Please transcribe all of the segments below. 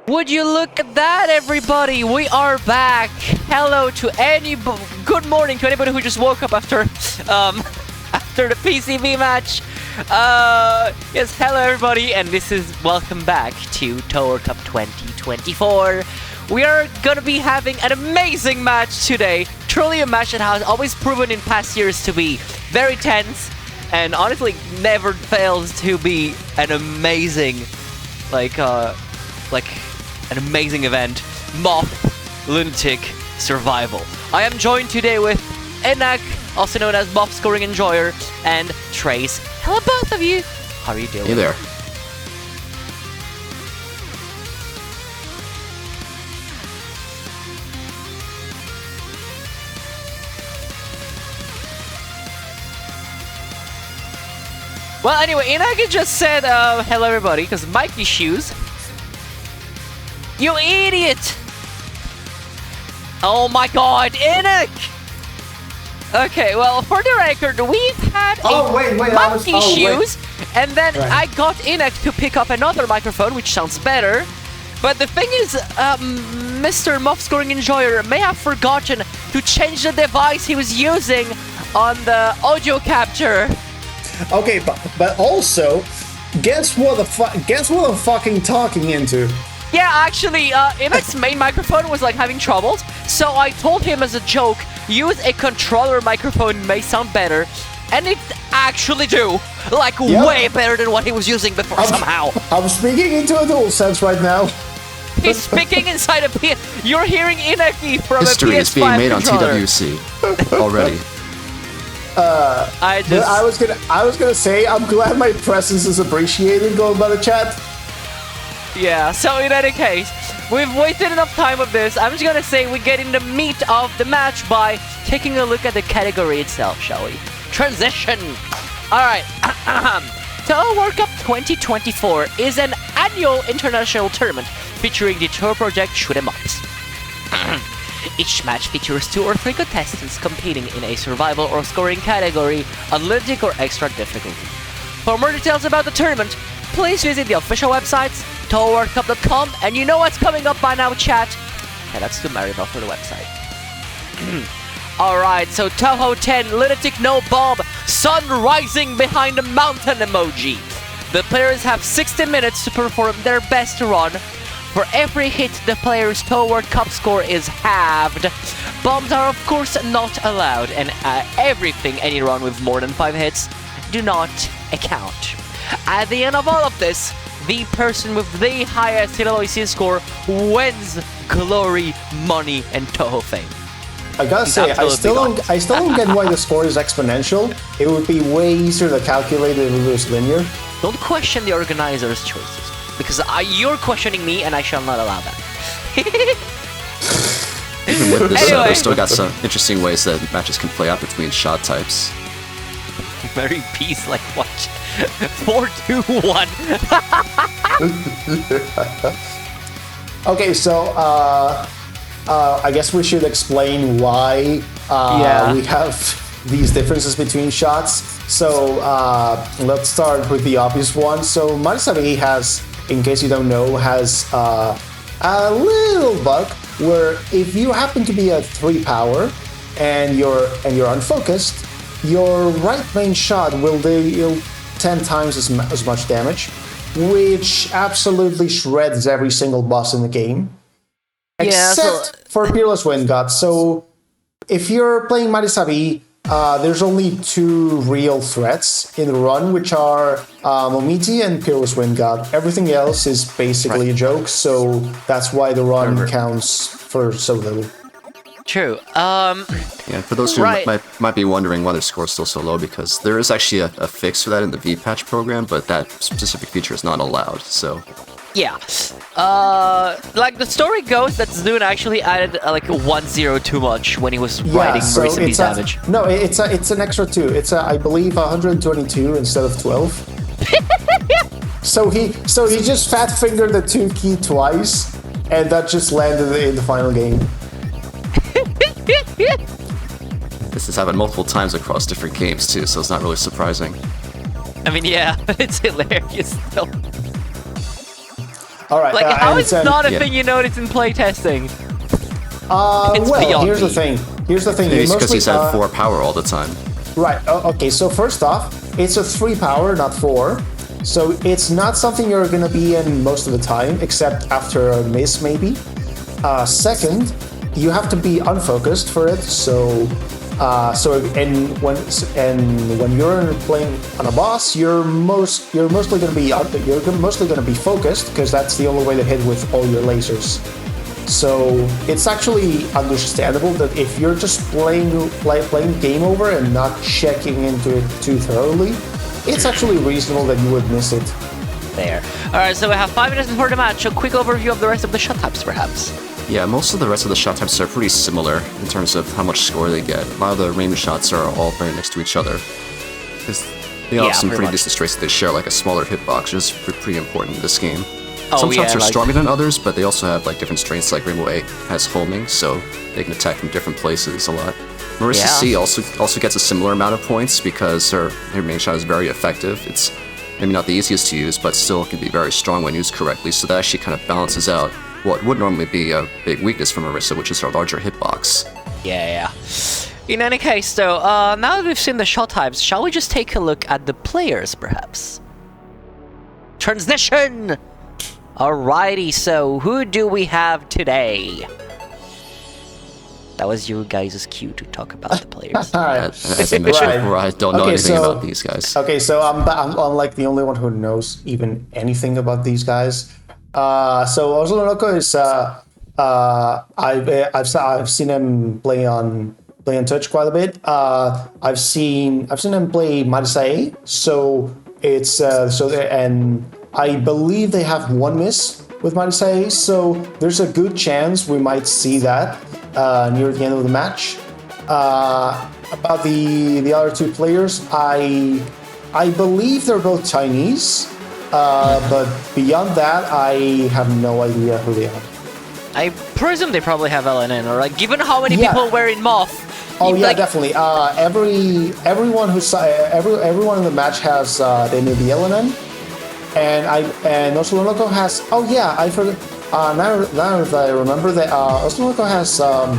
Would you look at that, everybody? We are back. Hello to anybody. Good morning to anybody who just woke up after after the PCB match. Yes, hello everybody, and this is welcome back to Touhou Cup 2024. We are gonna be having an amazing match today. Truly a match that has always proven in past years to be very tense, and honestly never fails to be an amazing, an amazing event. MoF Lunatic Survival. I am joined today with Enak, also known as MoF Scoring Enjoyer, and Trace. Hello, both of you. How are you doing? Hey there. Well, anyway, Enak just said hello, everybody, because mic issues. You idiot! Oh my god, Enak! Okay, well, for the record, we've had mic issues, and then I got Enak to pick up another microphone, which sounds better. But the thing is, Mr. MoF Scoring Enjoyer may have forgotten to change the device he was using on the audio capture. Okay, but also, guess what I'm fucking talking into? Yeah, actually, Enak's main microphone was having troubles, so I told him as a joke, use a controller microphone, may sound better, and it actually do. Way better than what he was using before somehow. I'm speaking into a DualSense right now. He's speaking inside a PS. You're hearing Inaki from History a PS5 is being made controller. on TWC already. I was gonna say, I'm glad my presence is appreciated going by the chat. Yeah, so in any case, we've wasted enough time with this. I'm just gonna say we get in the meat of the match by taking a look at the category itself, shall we? Transition! Alright, Touhou World Cup 2024 is an annual international tournament featuring the Touhou Project shoot-em-ups. Each match features 2 or 3 contestants competing in a survival or scoring category, unlimited or extra difficulty. For more details about the tournament, please visit the official websites, touhouworldcup.com, and you know what's coming up by now, chat. Yeah, that's to Maribel for the website. Alright, so Touhou 10, Lunatic no bomb, sun rising behind the mountain emoji. The players have 60 minutes to perform their best run. For every hit, the player's Touhou World Cup score is halved. Bombs are of course not allowed, and everything any run with more than 5 hits do not account. At the end of all of this, the person with the highest hit score wins glory, money, and Touhou fame. I gotta say, I still don't get why the score is exponential. It would be way easier to calculate if it was linear. Don't question the organizer's choices, because you're questioning me, and I shall not allow that. Even with this, they've still got some interesting ways that matches can play out between shot types. Very peace-like watch. 4-2-1. Okay, so I guess we should explain why we have these differences between shots. So let's start with the obvious one. So Marisabi has, in case you don't know, has a little bug where if you happen to be at 3 power and you're unfocused, your right main shot will deal 10 times as much damage, which absolutely shreds every single boss in the game. Except for Peerless Wind God. So if you're playing Marisabi, there's only 2 real threats in the run, which are Momiti and Peerless Wind God. Everything else is basically a joke, so that's why the run counts for so little. True. Yeah, for those who might be wondering why their score is still so low, because there is actually a fix for that in the V-Patch program, but that specific feature is not allowed, so... Yeah. The story goes that Zune actually added a 1-0 too much when he was writing Marisabi's damage. No, it's an extra 2. It's I believe 122 instead of 12. So he just fat-fingered the 2 key twice, and that just landed in the final game. This has happened multiple times across different games too, so it's not really surprising. I mean, yeah, it's hilarious still. All right. Like, how is it not a thing you notice in playtesting? Well, here's the thing. Maybe it's because he's at 4 power all the time. Right. Okay. So first off, it's a 3 power, not 4. So it's not something you're gonna be in most of the time, except after a miss, maybe. Second, you have to be unfocused for it. When you're playing on a boss, you're mostly gonna be focused because that's the only way to hit with all your lasers. So it's actually understandable that if you're just playing game over and not checking into it too thoroughly, it's actually reasonable that you would miss it. There. Alright, so we have 5 minutes before the match. A quick overview of the rest of the shot types, perhaps. Yeah, most of the rest of the shot types are pretty similar in terms of how much score they get. A lot of the range shots are all very next to each other. They all have some pretty decent strengths that they share, like a smaller hitbox, which is pretty important in this game. Some shots are stronger than others, but they also have like different strengths, like Rainbow A has homing, so they can attack from different places a lot. Marissa C also gets a similar amount of points because her main shot is very effective. It's maybe not the easiest to use, but still can be very strong when used correctly, so that actually kind of balances out what would normally be a big weakness for Marissa, which is her larger hitbox. Yeah. In any case, though, now that we've seen the shot types, shall we just take a look at the players, perhaps? Transition! Alrighty, so who do we have today? That was you guys' cue to talk about the players. As I mentioned before, I don't know anything about these guys. Okay, so I'm like the only one who knows even anything about these guys. So Oslonoko is I've seen him play on Twitch quite a bit. I've seen him play Marisa. So it's and I believe they have 1 miss with Marisa. So there's a good chance we might see that near the end of the match. About the other 2 players, I believe they're both Chinese. But beyond that, I have no idea who they are. I presume they probably have LNN, or like, given how many people were in MoF. Oh yeah, definitely. Everyone in the match has they know the LNN, and Oslonoko has. Oh yeah, I forgot. Now that I remember that Oslonoko has the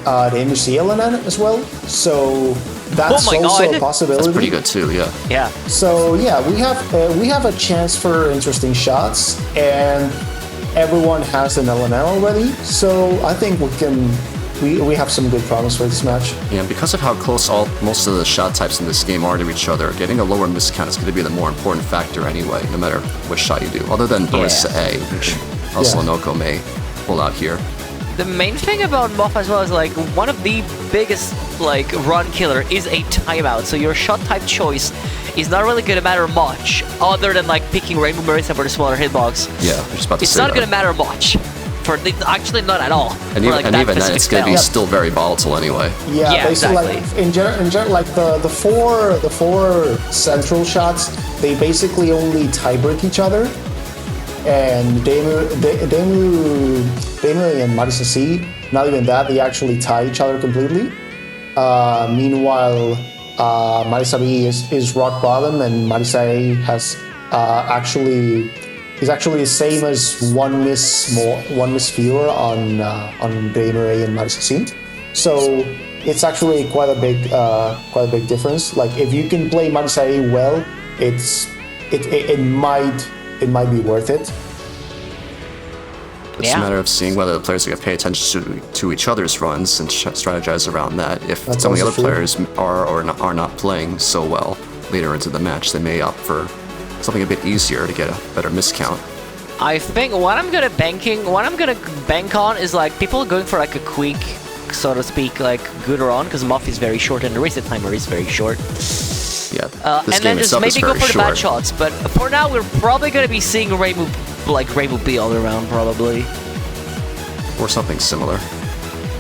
MUC LNN as well. So that's also a possibility. That's pretty good too. Yeah. So yeah, we have a chance for interesting shots, and everyone has an LNL already. So I think we have some good promise for this match. Yeah, because of how close most of the shot types in this game are to each other, getting a lower miss count is going to be the more important factor anyway, no matter which shot you do, other than Marissa A, which Oslonoko may pull out here. The main thing about MoF as well is like one of the biggest like run killer is a timeout. So your shot type choice is not really gonna matter much, other than like picking Rainbow Marissa for the smaller hitbox. Yeah, I'm just about to it's say not gonna matter much. Actually, not at all. And even then, it's gonna be still very volatile anyway. Yeah, basically, like in general, like the four central shots, they basically only tiebreak each other. And Demu and Marisa C, not even that, they actually tie each other completely. Meanwhile, Marisa B is rock bottom, and Marisa A has is actually the same as one miss fewer on Demu A and Marisa C. So it's actually quite a big difference. Like if you can play Marisa A well, it might be worth it. It's a matter of seeing whether the players are going to pay attention to each other's runs and strategize around that. If some of the other players are not playing so well later into the match, they may opt for something a bit easier to get a better miscount. I think what I'm gonna bank on is like people going for like a quick, so to speak, like good run, because MoF is very short and the reset timer is very short. Yeah, and then just maybe go for the bad shots. But for now, we're probably gonna be seeing Rainbow B all around, probably. Or something similar.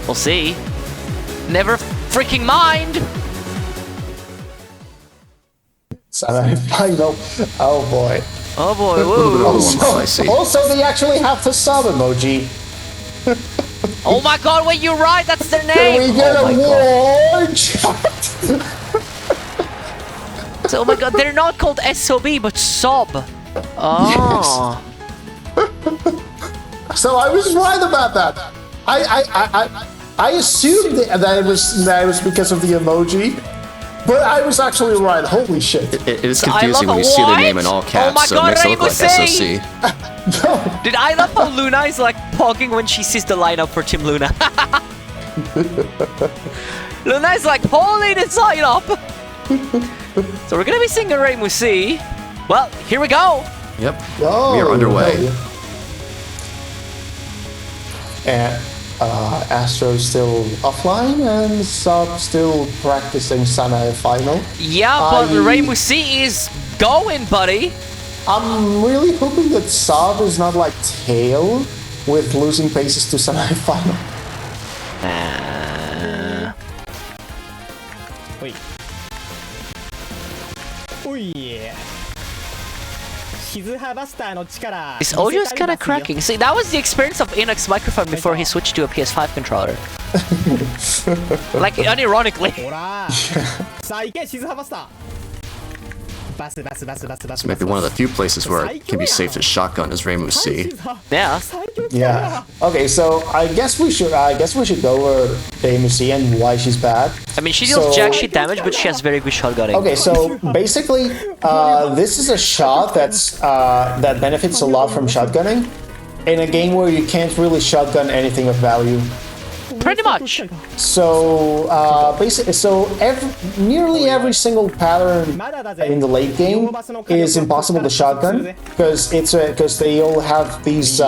We'll see. Never freaking mind! Final. Oh boy. Oh boy, whoa. Also, they actually have the sub emoji. Oh my god, wait, you're right, that's their name! Can we get a war chat? So, oh my god, they're not called SOB, but SOB. Oh. Yes. So I was right about that. I assumed that it was because of the emoji, but I was actually right. Holy shit! It is confusing when you see the name in all caps, oh my so God, it makes it look like Rainbow SOC. No. Dude, I love how Luna is like pogging when she sees the lineup for Team Luna. Luna is like, holy, this lineup! So we're gonna be seeing a Rainbow C. Well, here we go. Yep. Oh, we are underway. yeah. And Astro's still offline and Sub still practicing Sana final. Yeah, but the Rainbow C is going, buddy. I'm really hoping that Sub is not like Tail with losing paces to Sana final. Wait. Oh yeah. His audio is kind of cracking. See, that was the experience of Enoch's microphone before he switched to a PS5 controller. Like, unironically. This might be one of the few places where it can be safe to shotgun as Rainbow C. Yeah. Yeah. Okay, so I guess we should go over Rainbow C and why she's bad. I mean, she deals jack shit damage, but she has very good shotgunning. Okay, so basically, this is a shot that benefits a lot from shotgunning in a game where you can't really shotgun anything of value. Pretty much. So nearly every single pattern in the late game is impossible to shotgun because they all have these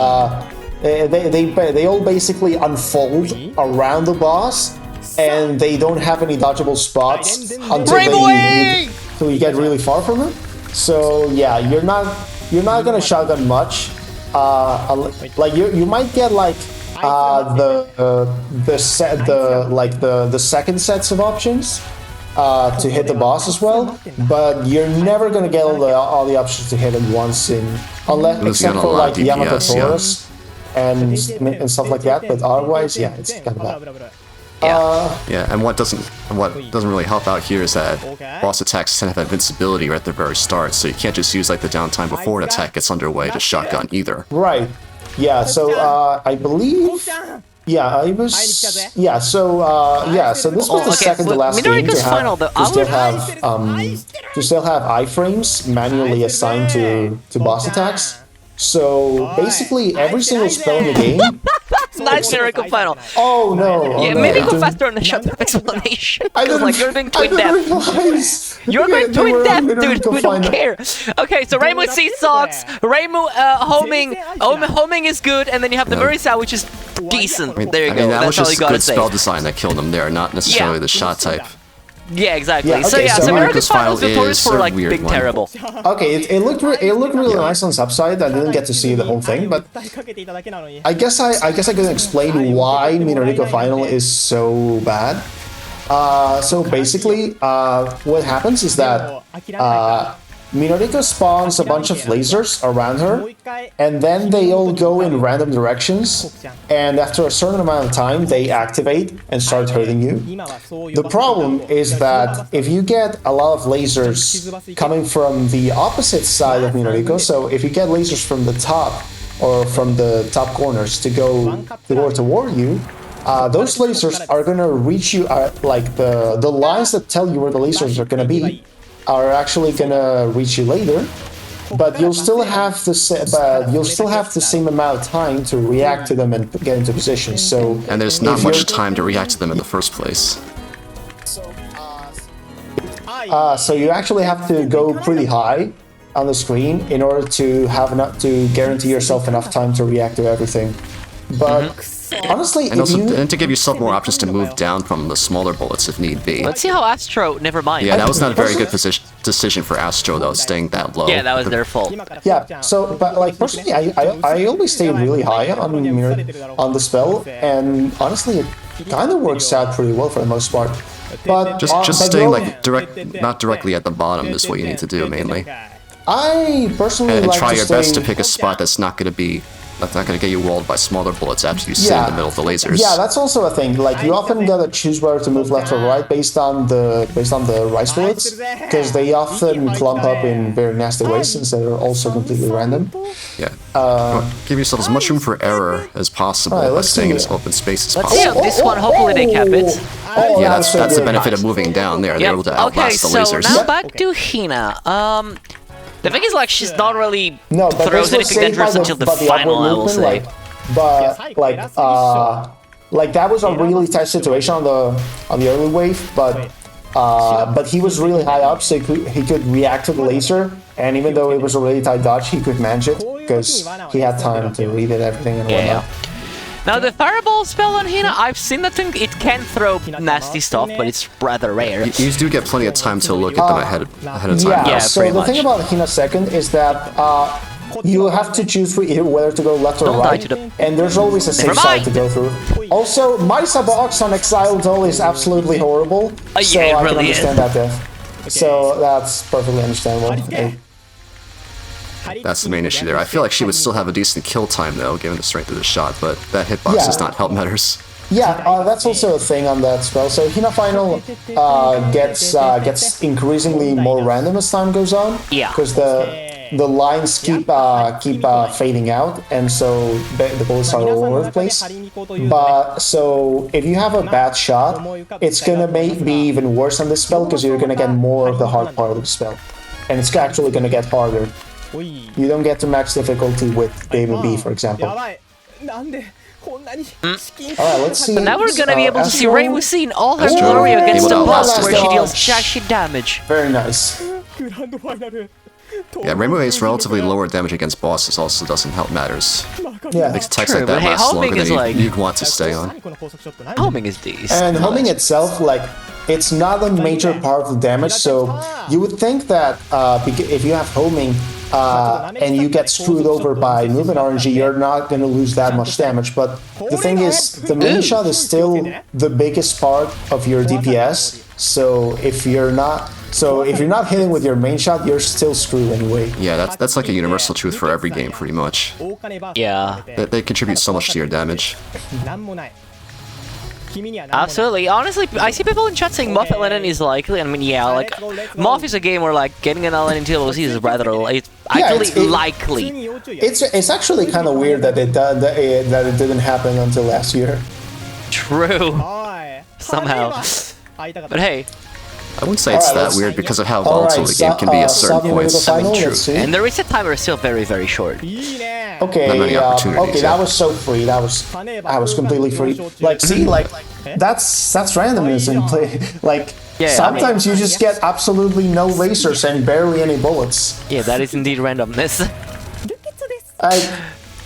they all basically unfold around the boss and they don't have any dodgeable spots until you get really far from them. So yeah, you're not gonna shotgun much. Like you might get like the second sets of options to hit the boss as well, but you're never gonna get all the options to hit him once except for like Yamato Taurus and stuff like that. But otherwise, yeah, it's kind of bad. Yeah, and what doesn't really help out here is that boss attacks tend to have invincibility right at the very start, so you can't just use like the downtime before an attack gets underway to shotgun either. Right. Yeah, so I believe. Yeah, I was. Yeah, so so this was the second to last game to still have iframes manually assigned to boss attacks. So basically, every single spell in the game. Nice miracle final. Oh no! Yeah, maybe go faster on the shutdown explanation. Like you're going to in depth. You're going to in depth, dude. We don't care. Okay, so Rainbow C sucks. Rainbow homing is good, and then you have the Marisa, which is decent. There you go. That was That's all you just gotta good say. spell design that killed them there, not necessarily the shot type. Yeah, exactly. Yeah, okay, so America's Final Finals notorious for like big one. terrible. Okay, it looked really nice on the upside. I didn't get to see the whole thing, but I guess I can explain why Minoriko Final is so bad. So basically, what happens is that Minoriko spawns a bunch of lasers around her, and then they all go in random directions, and after a certain amount of time, they activate and start hurting you. The problem is that if you get a lot of lasers coming from the opposite side of Minoriko, so if you get lasers from the top or from the top corners to go toward you, those lasers are gonna reach you like the lines that tell you where the lasers are gonna be are actually gonna reach you later, but you'll still have the same amount of time to react to them and get into position. So and there's not much time to react to them in the first place. So you actually have to go pretty high on the screen in order to guarantee yourself enough time to react to everything. But honestly, and to give yourself more options to move down from the smaller bullets if need be. Let's see how Astro. Never mind. Yeah, that was not a very good decision for Astro though, staying that low. Yeah, that was their fault. Yeah. So, but like personally, I always stay really high on the spell, and honestly, it kind of works out pretty well for the most part. But just staying like not directly at the bottom is what you need to do mainly. I personally and like try to your best to pick a spot that's not going to be That's not going to get you walled by smaller bullets after you sit in the middle of the lasers. Yeah, that's also a thing. Like you often gotta choose whether to move left or right based on the rice bullets, because they often clump up in very nasty ways since they're also completely random. Yeah. Give yourself as much room for error as possible by staying in as open space as Let's possible. see on this one. Hopefully they cap it. Yeah, that's the benefit of moving down there. They're able to outlast the lasers. So now back to Hina. The thing is, like, she's not really but throws anything dangerous until the final, I will say. Like that was a really tight situation on the early wave, but he was really high up, so he could react to the laser, and even though it was a really tight dodge, he could manage it because he had time to read it, everything, and whatnot. Now the fireball spell on Hina, I've seen that thing. It can throw nasty stuff, but it's rather rare. You do get plenty of time to look at them ahead of time. Yeah, so the thing about Hina second is that you have to choose whether to go left or right, and there's always a safe side to go through. Also, Marisa box on Exile Doll is absolutely horrible, so I can understand that death. So that's perfectly understandable. That's the main issue there. I feel like she would still have a decent kill time though, given the strength of the shot, but that hitbox does not help matters. Yeah, that's also a thing on that spell. So Hina Final gets increasingly more random as time goes on. Yeah. Because the lines keep fading out, and so the bullets are all over the place. But so if you have a bad shot, it's gonna be even worse on this spell because you're gonna get more of the hard part of the spell, and it's actually gonna get harder. You don't get to max difficulty with Baby B, for example. Alright, let's see. But now we're gonna be able to see Rei Wuxi in all her glory against the boss, where she deals jack shit damage. Very nice. Yeah, Rainbow Ace relatively lower damage against bosses also doesn't help matters. Yeah, makes attacks like that last longer than you'd want to stay on. Homing is decent. And homing itself, like, it's not a major part of the damage, so you would think that if you have homing and you get screwed over by movement RNG, you're not going to lose that much damage. But the thing is, the main shot is still the biggest part of your DPS, so if you're not hitting with your main shot, you're still screwed anyway. Yeah, that's like a universal truth for every game, pretty much. Yeah. They contribute so much to your damage. Absolutely. Honestly, I see people in chat saying MoF LNN is likely. I mean, yeah, like MoF is a game where like getting an LNN into LOC is rather actually likely. It's actually kind of weird that it didn't happen until last year. True. Somehow. But hey. I wouldn't say it's that weird because of how volatile the game can be at certain points. And the reset timer is still very, very short. Okay, okay, that was so free. I was completely free. Like, see, like that's randomness in play. Like, sometimes you just get absolutely no lasers and barely any bullets. Yeah, that is indeed randomness.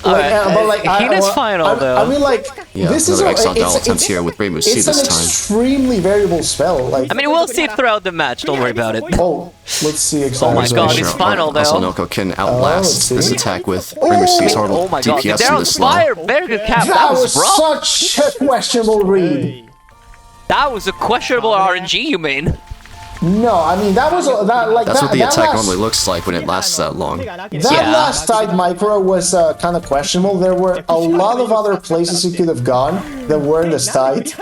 Hina's final though. I mean, like, this is here with Rei Wuxi it's an extremely variable spell. Like, I mean, we'll see it throughout the match. Don't worry about it. Oh, let's see exactly. Oh my god, it's final though. Oslonoko can outlast this attack with Rei Wuxi's horrible DPS in this fire, very good cap. That was such a questionable read. That was a questionable RNG, you mean? No, I mean that's what the attack normally looks like when it lasts that long. That last tight micro was kind of questionable. There were a lot of other places you could have gone that weren't as tight.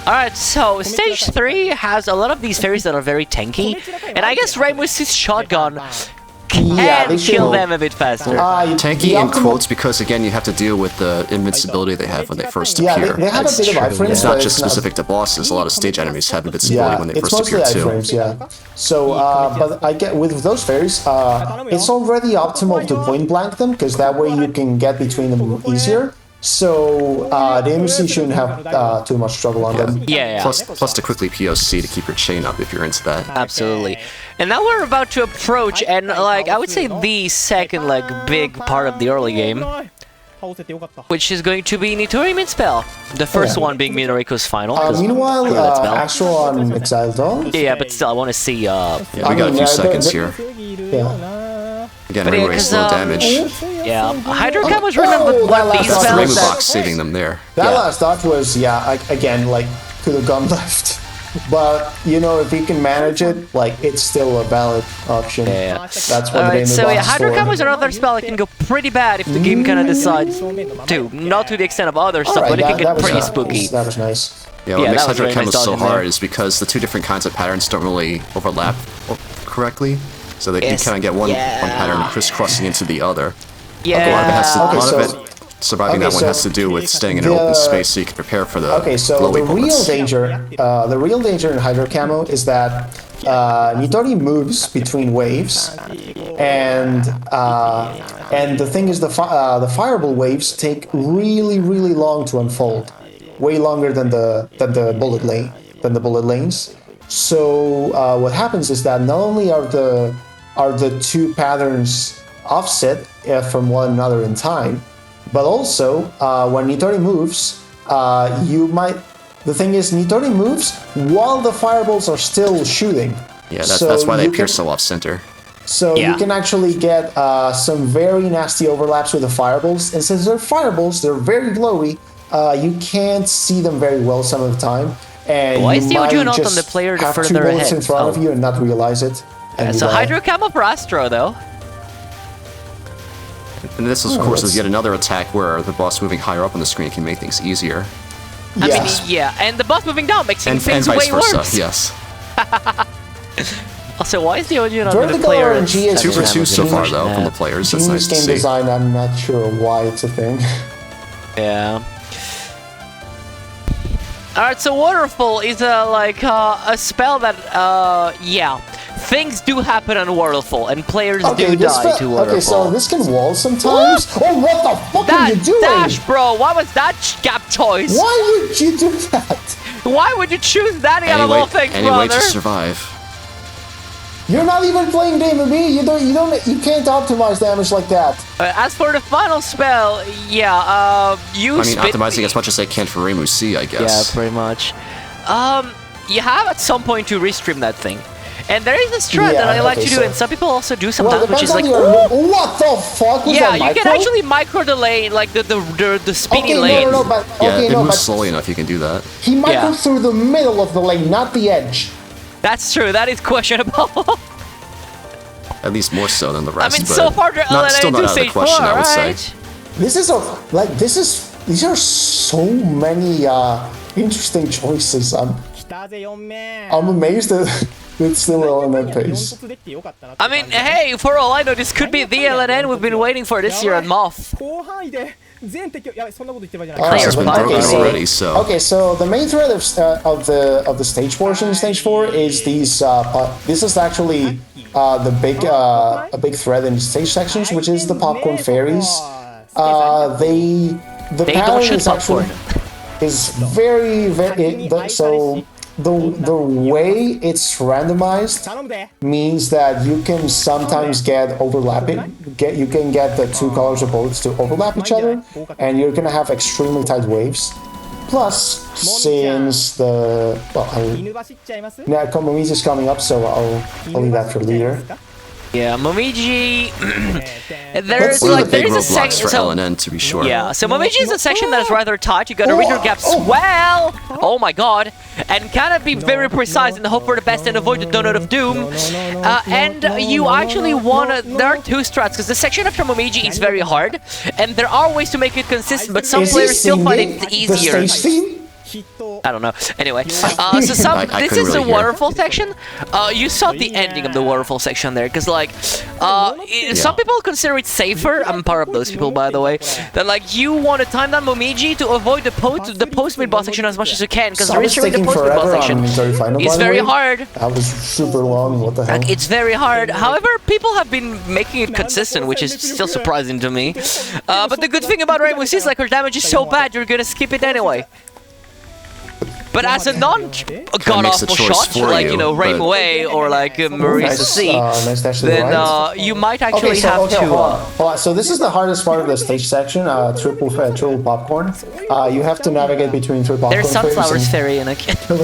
Alright, so stage 3 has a lot of these fairies that are very tanky, and I guess Rei Wuxi's shotgun can kill them a bit faster. Tanky in quotes because, again, you have to deal with the invincibility they have when they first appear. They have a bit of iframes. It's not just specific to bosses. A lot of stage enemies have invincibility when they first appear too. Iframes, So, but I get with those fairies, it's already optimal to point blank them because that way you can get between them easier. So the MC shouldn't have too much trouble on them. Plus to quickly POC to keep your chain up if you're into that. Absolutely. And now we're about to approach, and like I would say the second big part of the early game, which is going to be Nitori mid-spell. The first one being Minoriko's final. Meanwhile, Astro on Exile Doll. Yeah, but still, I want to see. We got a few seconds here. Again, Rei Wuxi's low damage. Yeah, Hydrocam was running with these spells. Rainbow Box saving them there. That last dodge was, again, could have gone left. But you know, if you can manage it, like it's still a valid option. Yeah. That's what the Alright, game so yeah, is Hydro Camo is for. another spell that can go pretty bad if the game kind of decides to. Not to the extent of other stuff, Alright, but it can that get was pretty nice. spooky. That was nice. Yeah, what Yeah, makes that was Hydro very Camo nice so dodge in there. hard is because the two different kinds of patterns don't really overlap correctly. So that you Yes. kind of get one Yeah. pattern crisscrossing into the other. Yeah. A lot of it has to, Okay, a lot so- of it surviving that one has to do with staying in an the- open space so you can prepare for the Okay, so glowy the real danger in Hydro Camo is that Nitori moves between waves, and the thing is the fireball waves take really long to unfold, way longer than the bullet lanes. So what happens is that not only are the two patterns offset from one another in time, but also when Nitori moves, the thing is, Nitori moves while the fireballs are still shooting. Yeah, that's why they you appear can- so off-center. So Yeah. you can actually get some very nasty overlaps with the fireballs, and since they're fireballs, they're very glowy. You can't see them very well some of the time, and Why you is the might audio not on just the player have two further bullets ahead? in front of Oh. you and not realize it. And So you die. Hydro Camo for Astro, though. And this, of course, is that's- yet another attack where the boss moving higher up on the screen can make things easier. I mean, Yes. yeah, and the boss moving down makes And things vice way versa, worse. yes. Also, why is the audio not on the Vertical player? RNG is 2 for just 2 so far, though, from the Yeah. players. That's genius nice to game see. design. I'm not sure why it's a thing. Yeah. Alright, so Waterfall is a spell that, yeah. Things do happen on Waterfall, and players do die to Waterfall. Okay, so this can wall sometimes. Oh, what the fuck are you That doing? dash, bro! What was that gap choice? Why would you do that? Why would you choose that out of all things, Any way to brother? survive. You're not even playing Game of Me. You can't optimize damage like that. As for the final spell, yeah, you I mean, spit optimizing me. as much as they can for Reimu C, I Yeah, guess. pretty much. You have at some point to restream that thing. And there is a strat Yeah, that I like okay, to do, so- and some people also do Well, sometimes, which depends is on like, your. What the fuck was yeah, that? you can micro? actually micro the lane, like the speedy Okay, lane. no, but Yeah, okay, it no, moves but slowly enough, you can do that. he microed Yeah. through the middle of the lane, not the edge. That's true. That is questionable. At least more so than the rest. I mean, but so far they're still not LNA to out of the stage 4, question, I would say. right? These are so many interesting choices. I'm amazed that it's still on that pace. I mean, hey, for all I know, this could be the LNN we've been waiting for this year at MoF. Players been five. broken already, so. Okay, so the main thread of the stage portion in stage 4 is these. This is actually a big thread in the stage sections, which is the popcorn fairies. The They pattern don't shoot is actually popcorn. is very so. The way it's randomized means that you can sometimes get overlapping. You can get the two colors of bullets to overlap each other, and you're gonna have extremely tight waves. Plus, since the Momiji is coming up, so I'll leave that for later. Yeah, Momiji. That's One of the there big is a roadblocks section. for LNN, to be sure. Yeah, so Momiji is a section that is rather tight. You gotta read your gaps well. Oh my god, and kind of be very precise and hope for the best and avoid the donut of doom. And you actually wanna. There are two strats because the section after Momiji is very hard, and there are ways to make it consistent, but some Is he players still find singing it easier. the stage theme? I don't know. Anyway, so some I this couldn't is the really hear. waterfall section. You saw the ending of the waterfall section there, because like, some people consider it safer. I'm part of those people, by the way. That like you want to time down Momiji to avoid the post mid boss section as much as you can, because So it's reaching the taking post mid boss forever section on Military Final, is by the very way. hard. That was super long. What the hell? Like, it's very hard. However, people have been making it consistent, which is still surprising to me. But the good thing about Rainbow Six, like, her damage is so bad, you're gonna skip it anyway. But as a non-god-awful choice shot, for like, you, you know, Rainbow but- Way or like Marisa C, nice dash to the then right. you might actually have hold to... on. Hold on. So this is the hardest part of the stage section, triple popcorn. You have to navigate between three popcorn There's Sunflower's fairies Fairy in a...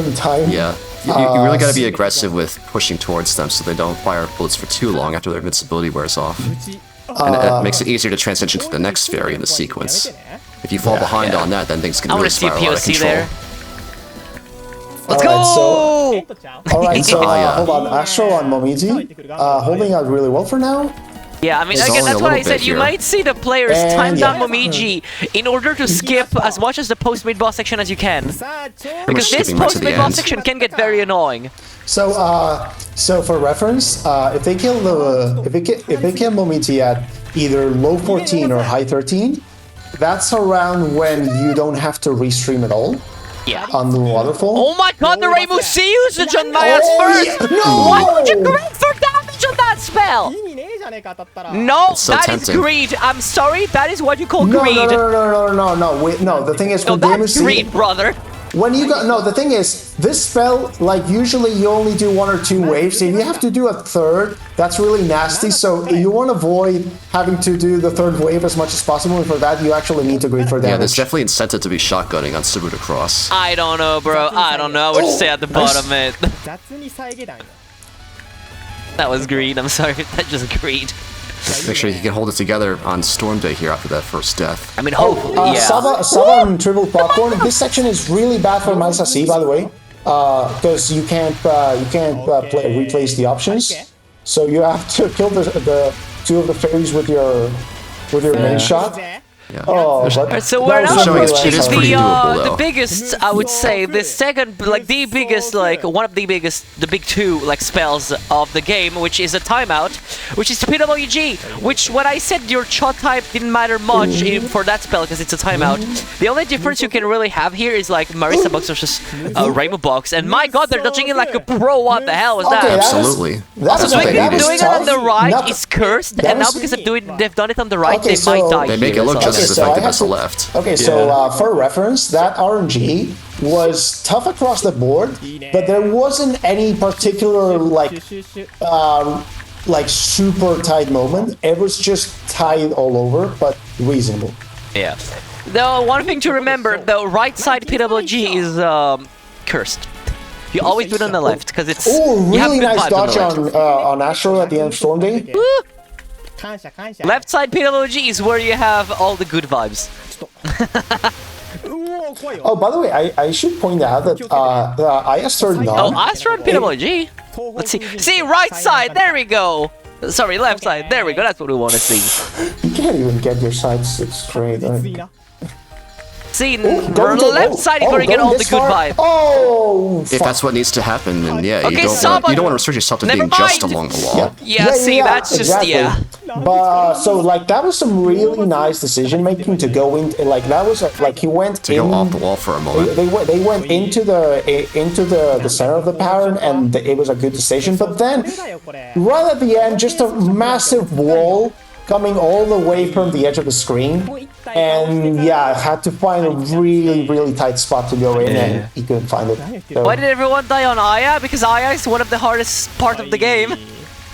in time. Yeah. You really gotta be aggressive with pushing towards them so they don't fire bullets for too long after their invincibility wears off. And it makes it easier to transition to the next fairy in the sequence. If you fall behind on that, then things can I really want to see a spiral out of POC control. there. Let's go! Alright, so hold on. Astro on Momiji. Holding out really well for now. Yeah, I mean, It's again, only that's a what I little said. bit You here. might see the players And time down yeah. Momiji in order to skip as much as the post-mid boss section as you can. Because this skipping right to the post-mid boss end. section can get very annoying. So so for reference, if they kill Momiji at either low 14 or high 13, that's around when you don't have to restream at all. Yeah. On the waterfall. Oh my god, the Rainbow Sea usage on Maya's first! Yeah, no! Why would you grab for damage on that spell? No, It's so that is tempting. greed. I'm sorry, that is what you call No, greed. no. Wait, no, the thing is, No, for damage that's greed, brother. when you go, no, the thing is, this spell, like, usually you only do 1 or 2 waves. If you have to do a third, that's really nasty. So you want to avoid having to do the third wave as much as possible. And for that, you actually need to greed for damage. Yeah, there's definitely incentive to be shotgunning on Sabuta Cross. I don't know, bro. I don't know. I would say at the bottom it. That was greed. I'm sorry. That's just greed. Make sure you can hold it together on Storm Day here after that first death. I mean, hopefully, yeah. Saba on triple popcorn. This section is really bad for Maisa C, by the way, because you can't replace the options. So you have to kill the 2 of the fairies with your main shot. Yeah. Oh, but So we're now showing it's pretty doable, the though. biggest, I would say, the second, like the biggest, like one of the biggest, the big 2 like spells of the game, which is a timeout, which is PWG. Which when I said your shot type didn't matter much for that spell because it's a timeout. The only difference you can really have here is like Marisa Box versus Rainbow Box, and my God, they're dodging it like a pro. What the hell was that? Okay, Absolutely. That's Also, what they needed. doing it on the right is cursed, and now because they've done it on the right, Okay, they might so- die. They make here, it look so- just as so I effective have as the to- left. Okay, so for reference, that RNG was tough across the board, but there wasn't any particular like super tight moment. It was just tight all over, but reasonable. Yeah. Though one thing to remember, the right side PWG is cursed. You always do it on the left because it's. Oh, you have really good nice vibes on the dodge left. on Astro at the end of Storm Day. Woo! Left side PWG is where you have all the good vibes. Oh, by the way, I should point out that IS turned on. Oh, Astro and PWG. Let's see. See, right side. There we go. Sorry, left side. There we go. That's what we want to see. You can't even get your sides straight. See, left side is where you get all the good vibe. Oh, If that's what needs to happen, then yeah, Okay, you Saba- don't want to restrict yourself to Never being just mind. along the wall. Yeah, see, that's just exactly. yeah. But so like that was some really nice decision making to go in. Like that was like he went To go off the wall for a moment. They went into the center of the pattern, and it was a good decision. But then, right at the end, just a massive wall coming all the way from the edge of the screen, and yeah, had to find a really tight spot to go in, and he couldn't find it. So Why did everyone die on Aya? Because Aya is one of the hardest part of the game.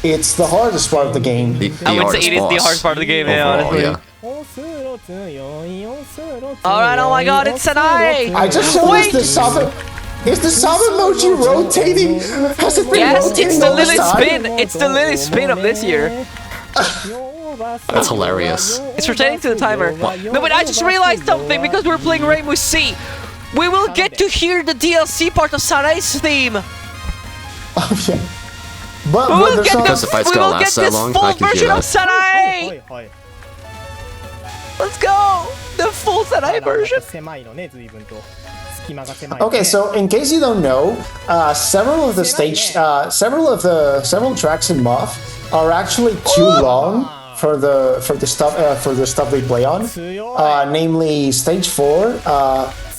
it's the hardest part of the game. The I would say hardest it is the boss hardest part of the game, yeah, overall, honestly. Alright, oh my god, it's Sanai! I just noticed the Saba. Is the Saba emoji rotating? Has it been Yes, rotating it's the all this Lily time? spin! It's the Lily spin of this year. That's hilarious. It's rotating to the timer. No, but I just realized something because we're playing Rainbow Sea. We will get to hear the DLC part of Sanai's theme. Oh, yeah. But, We but will there's get no- Because the fight's we gonna will get last that this long, full I can hear version of that. Sanai. Let's go! The full Sanai version. Okay, so in case you don't know, several tracks in MoF are actually too long for the stuff they play on. Namely, stage 4.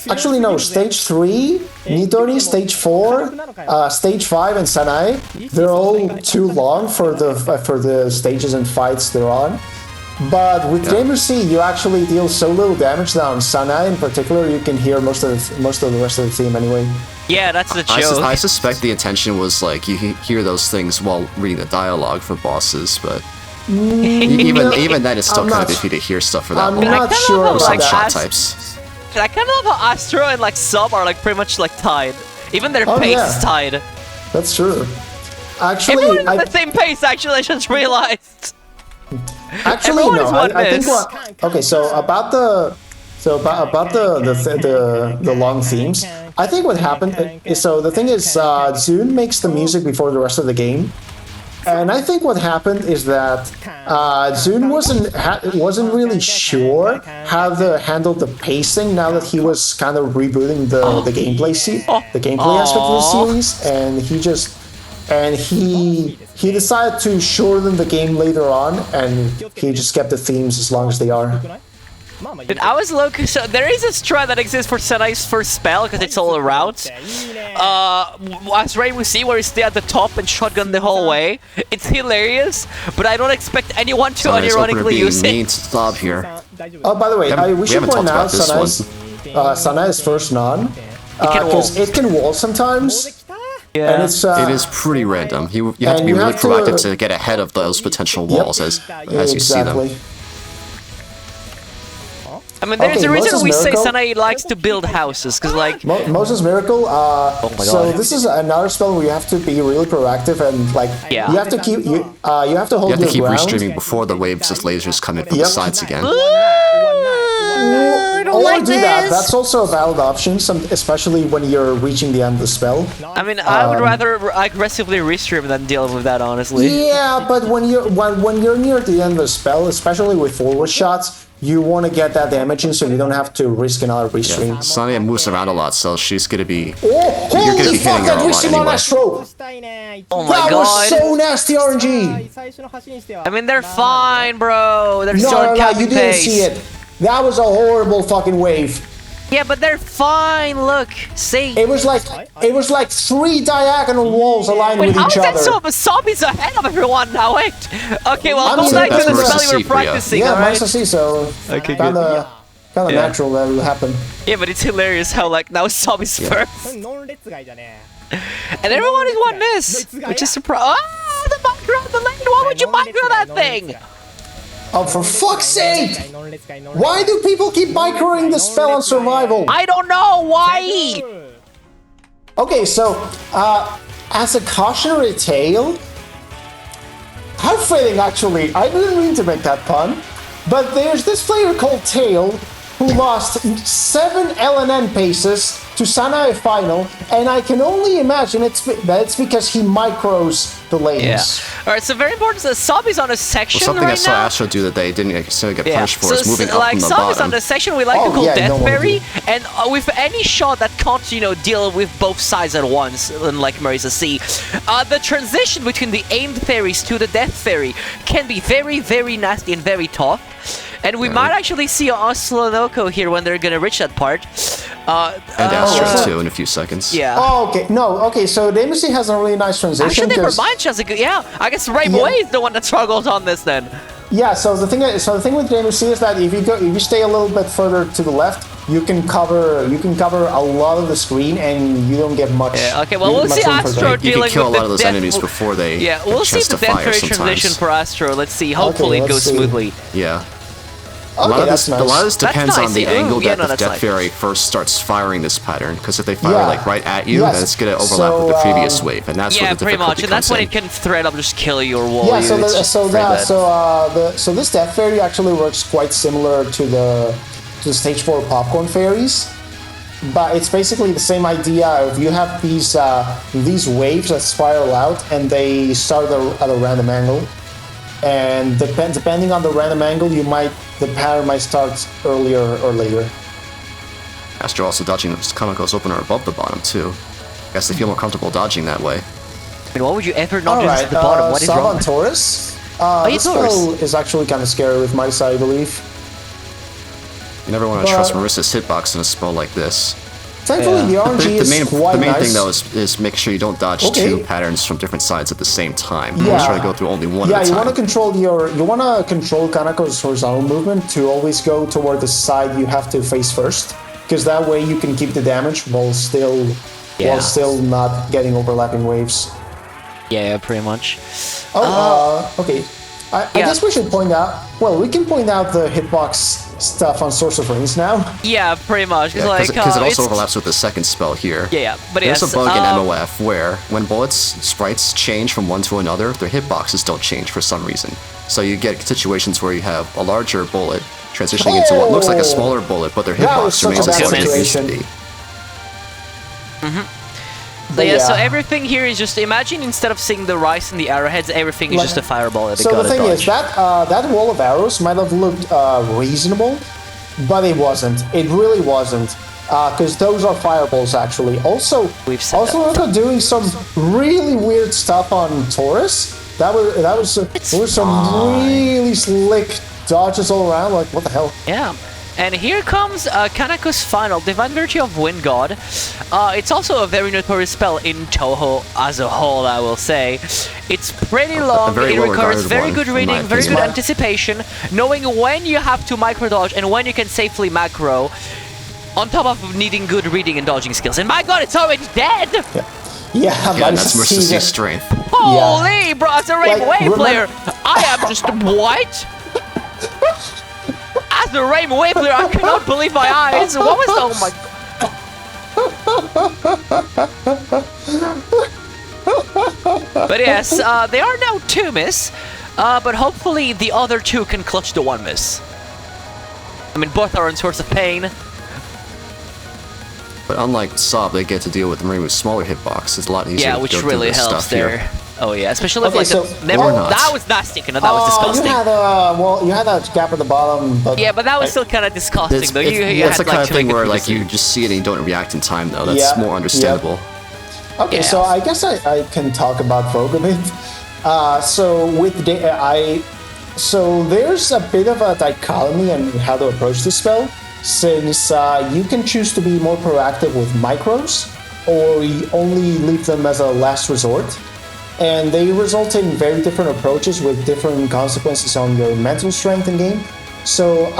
Actually, no, stage 3, Nitori, stage 4, stage 5, and Sanai. They're all too long for the stages and fights they're on. But with Rainbow Sea, you actually deal so little damage that on Sanai in particular, you can hear most of the rest of the theme anyway. Yeah, that's the I joke. suspect the intention was like you hear those things while reading the dialogue for bosses, but even then, it's still I'm kind of not- iffy to hear stuff for that I'm long. not kinda sure love about Like that. shot As- types. I kind of love how Astro and like Sub are like pretty much like tied. Even their Oh, pace yeah. is tied. That's true. Actually, Everyone is the same pace. Actually, I just realized. Actually, Everyone no. is one I think miss. what. Okay, so about the long themes. I think what happened is, so the thing is, Zune makes the music before the rest of the game. And I think what happened is that Zune wasn't really sure how to handle the pacing now that he was kind of rebooting the gameplay aspect of the series, and he decided to shorten the game later on, and he just kept the themes as long as they are. Dude, I was looking. So there is a strat that exists for Senai's first spell because it's all around. As Ray will see, where you stay at the top and shotgun the whole way. It's hilarious, but I don't expect anyone to unironically use it. Stop here. Oh, by the way, we should point out Sanai's first non, because it can wall sometimes. Yeah. And it's, it is pretty random. You have to be really proactive to get ahead of those potential walls as you see them. I mean, there's a reason we say Sanai likes to build houses, because like... Moses Miracle, so this is another spell where you have to be really proactive and like, you have to keep, you have to hold your ground. You have to keep restreaming before the waves of lasers come in from the sides again. I don't like do that. That's also a valid option, especially when you're reaching the end of the spell. I mean, I would rather aggressively restream than deal with that, honestly. Yeah, but when you're near the end of the spell, especially with forward shots, you want to get that damage in so you don't have to risk another restream. Yeah. Sonya moves around a lot, so she's gonna be... Oh, you're gonna be hitting her a lot anyway. Oh my god. That was so nasty, RNG! I mean, they're fine, bro. They're no, you didn't see it. That was a horrible fucking wave. Yeah, but they're fine. Look, see. It was like 3 diagonal walls aligned with each other. How is that so? Sobi's ahead of everyone now. Wait. Okay, well, go back to the spell you were practicing. Yeah, right? Marissa C. So kind of natural that will happen. Yeah, but it's hilarious how like now Sobi's first, and everyone is one miss, which is surprising. Ah, the micro on the lane. Why would you micro that thing? Oh, for fuck's sake! Why do people keep microing the spell on survival? I don't know why! Okay, so, as a cautionary tale... How fitting, actually. I didn't mean to make that pun. But there's this player called Tail who lost 7 LNN paces to Sanai Final, and I can only imagine that it's because he micros the lanes. Yeah. Alright, so very important. So Sobi's on a section something right I saw now. Astro do that they didn't necessarily get punished for is moving up from the Sobi's bottom. on the section we like to call Death Fairy, and with any shot that can't, deal with both sides at once, unlike Marisa C, the transition between the aimed fairies to the Death Fairy can be very, very nasty and very tough. And we might actually see Oslonoko here when they're gonna reach that part. And Astro too in a few seconds. Yeah. Oh, okay. No, okay, so the MC has a really nice transition. Actually, never mind, she has a good... Yeah, I guess Ray Boy is the one that struggles on this then. Yeah, so the thing with the MC is that if you stay a little bit further to the left, you can cover a lot of the screen and you don't get much. Yeah, okay, well, we'll see Astro dealing with you can kill a lot of those enemies before they we'll see the Death Fairy transition for Astro. Let's see. Hopefully it goes smoothly. Yeah. A lot of this depends on the angle that the Death Fairy first starts firing this pattern, because if they fire like right at you, then it's going to overlap with the previous wave, and that's where the difficulty comes in. And that's when it can thread up, just kill your wall. Yeah, so this Death Fairy actually works quite similar to the Stage 4 Popcorn Fairies, but it's basically the same idea. If you have these waves that spiral out, and they start at a random angle. And depending on the random angle, the pattern might start earlier or later. Astro also dodging this Kanako's opener above the bottom too. Guess they feel more comfortable dodging that way. And why would you ever not do this at the bottom? What is wrong? Taurus. This spell is actually kind of scary with Marisa, I believe. You never want to trust Marissa's hitbox in a spell like this. Thankfully, the RNG is quite nice. The main thing, though, is make sure you don't dodge 2 patterns from different sides at the same time. You always try to go through only one at a time. You want to control Kanako's horizontal movement to always go toward the side you have to face first, because that way you can keep the damage while still not getting overlapping waves. Yeah, pretty much. Okay. I guess we should point out... Well, we can point out the hitbox stuff on Source of Rings now. Yeah, pretty much. Because it also overlaps with the second spell here. Yeah, but there's a bug in MoF where when sprites change from one to another, their hitboxes don't change for some reason. So you get situations where you have a larger bullet transitioning into what looks like a smaller bullet, but their hitbox remains the same as it used to be. So yeah, so everything here is just, imagine instead of seeing the rice and the arrowheads, everything is just a fireball that they gotta dodge. So the thing is, that wall of arrows might have looked reasonable, but it wasn't. It really wasn't. Because those are fireballs, actually. Also, Oslonoko doing some really weird stuff on Taurus. There were some really slick dodges all around. Like, what the hell? Yeah. And here comes Kanako's final, Divine Virtue of Wind God. It's also a very notorious spell in Touhou as a whole, I will say. It's pretty long, it requires very good reading, very good anticipation, knowing when you have to micro-dodge and when you can safely macro, on top of needing good reading and dodging skills. And my god, it's already dead! Yeah, that's Mercy's strength. Holy, bro, as a Rainbow Wave player, I am just white! As a Rainbow Wave player, I cannot believe my eyes. What was oh my god. But yes, they are now 2 miss, but hopefully the other 2 can clutch the 1 miss. I mean, both are in source of pain. But unlike Sob, they get to deal with Marimu's smaller hitbox. It's a lot easier. Yeah, which really helps there. Here. Oh yeah, especially if that was nasty, that was disgusting. You had a gap at the bottom, but yeah, but that was still kind of disgusting though. It's the kind of thing where like you just see it and you don't react in time though. That's more understandable. Yep. Okay, so I guess I can talk about Vogue a bit. So there's a bit of a dichotomy in how to approach this spell, since you can choose to be more proactive with micros, or you only leave them as a last resort. And they result in very different approaches with different consequences on your mental strength in game. So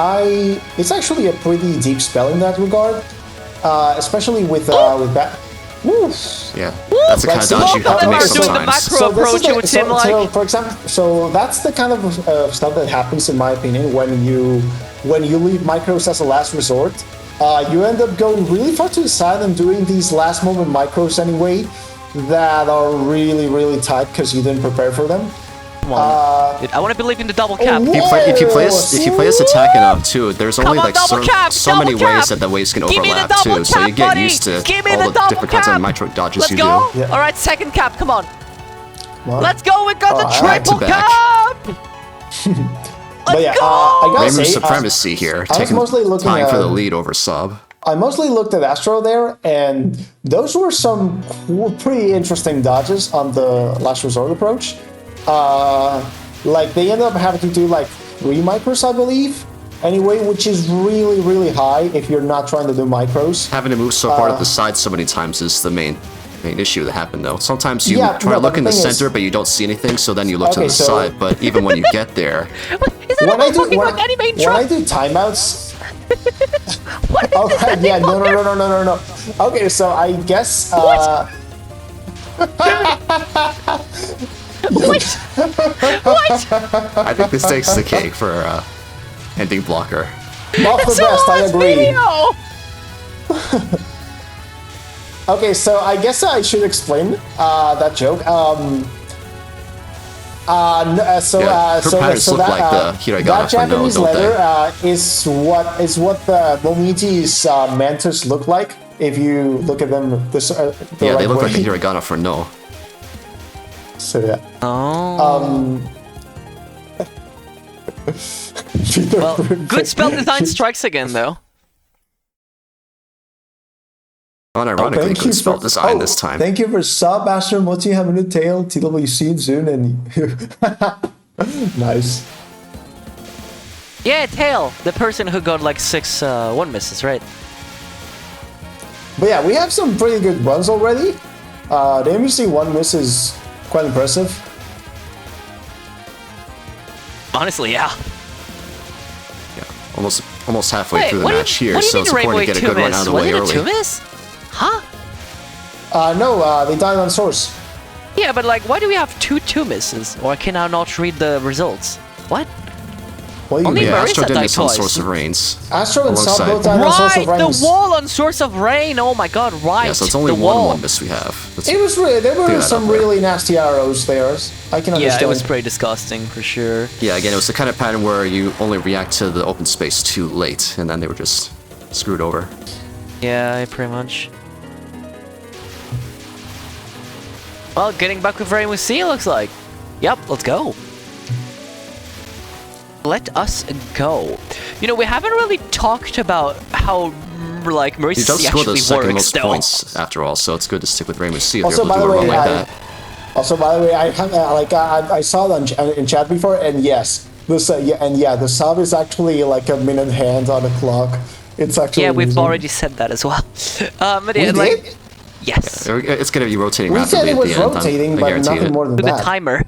it's actually a pretty deep spell in that regard, especially with that. Yeah, that's the kind of dodge you have to make sometimes. For example, so that's the kind of stuff that happens, in my opinion, when you leave micros as a last resort. You end up going really far to the side and doing these last moment micros anyway, that are really, really tight because you didn't prepare for them. Come on. I want to believe in the double cap. If you play this attack enough too, there's only like so many ways that the waves can overlap too, so you get used to all the different kinds of micro dodges you do. Let's go! Alright, second cap, come on. Let's go, we got the triple cap! Let's go! I gotta say, supremacy here, taking time for the lead over Sob. I mostly looked at Astro there, and those were some pretty interesting dodges on the last resort approach. Like, they ended up having to do like 3 micros, I believe, anyway, which is really, really high if you're not trying to do micros. Having to move so far to the side so many times is the main issue that happened, though. Sometimes you try to look in the center, but you don't see anything, so then you look to the side. But even when you get there... when I do timeouts... Alright, yeah, no. Okay, so I guess, What? I think this takes the cake for ending blocker. Not the best, I agree. Okay, so I guess I should explain that joke. That Japanese letter is what the Momiji's mantas look like. If you look at them, they look like a hiragana for no. So yeah. Oh. Well, good spell design strikes again, though. Unironically, good spell design this time. Thank you for sub, Astro Mochi, have a new tail, TWC soon, and nice. Yeah, Tail, the person who got like 6 1 misses, right? But yeah, we have some pretty good runs already. The MVC 1 miss is quite impressive. Honestly, yeah. Almost halfway through the match here, so it's important to get a good run out of the way early. 2 miss? Huh? No, they died on source. Yeah, but like, why do we have 2 misses? Or can I not read the results? What? Only Astro did miss on Source of Rains. Astro and Sob both died on Source of Rains. The wall on Source of Rain! Oh my god, right. Yeah, so it's only one miss we have. There were some really nasty arrows there. I can understand. Yeah, it was pretty disgusting, for sure. Yeah, again, it was the kind of pattern where you only react to the open space too late, and then they were just screwed over. Yeah, pretty much. Well, getting back with Rainbow C looks like. Yep, let's go. Let us go. You know, we haven't really talked about how like Mercy does score actually those second works, most points after all, so it's good to stick with Rainbow C if Also, you're able to do a run like that. Also, by the way, I saw it in chat before, and yes, the sub is actually like a minute hand on the clock. It's actually we've amazing. already said that as well. But We yeah, like, did? yes, It's going to be rotating We said rapidly it was at the end. rotating, I but guarantee nothing it. more than with the that. timer.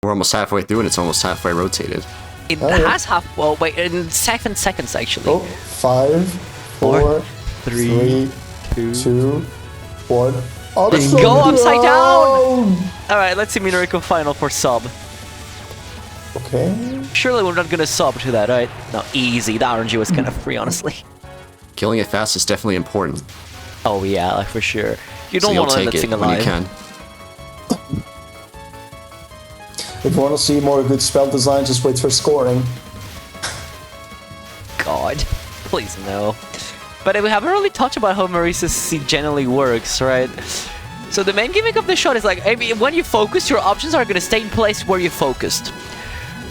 We're almost halfway through, and it's almost halfway rotated. It has half. Well, wait, in 7 seconds actually. Oh, 5, 4, 3, 2, 1. Oh, Let's go upside down! Alright, let's see Minorico final for sub. Okay. Surely we're not gonna sub to that, right? No, easy. The RNG was kind of free, honestly. Killing it fast is definitely important. Oh yeah, like for sure. You don't So want to you'll let that take thing it when you alive. can. If you want to see more good spell design, just wait for scoring. God, please no. But we haven't really talked about how Marisa C generally works, right? So the main gimmick of the shot is like, when you focus, your options are gonna stay in place where you focused.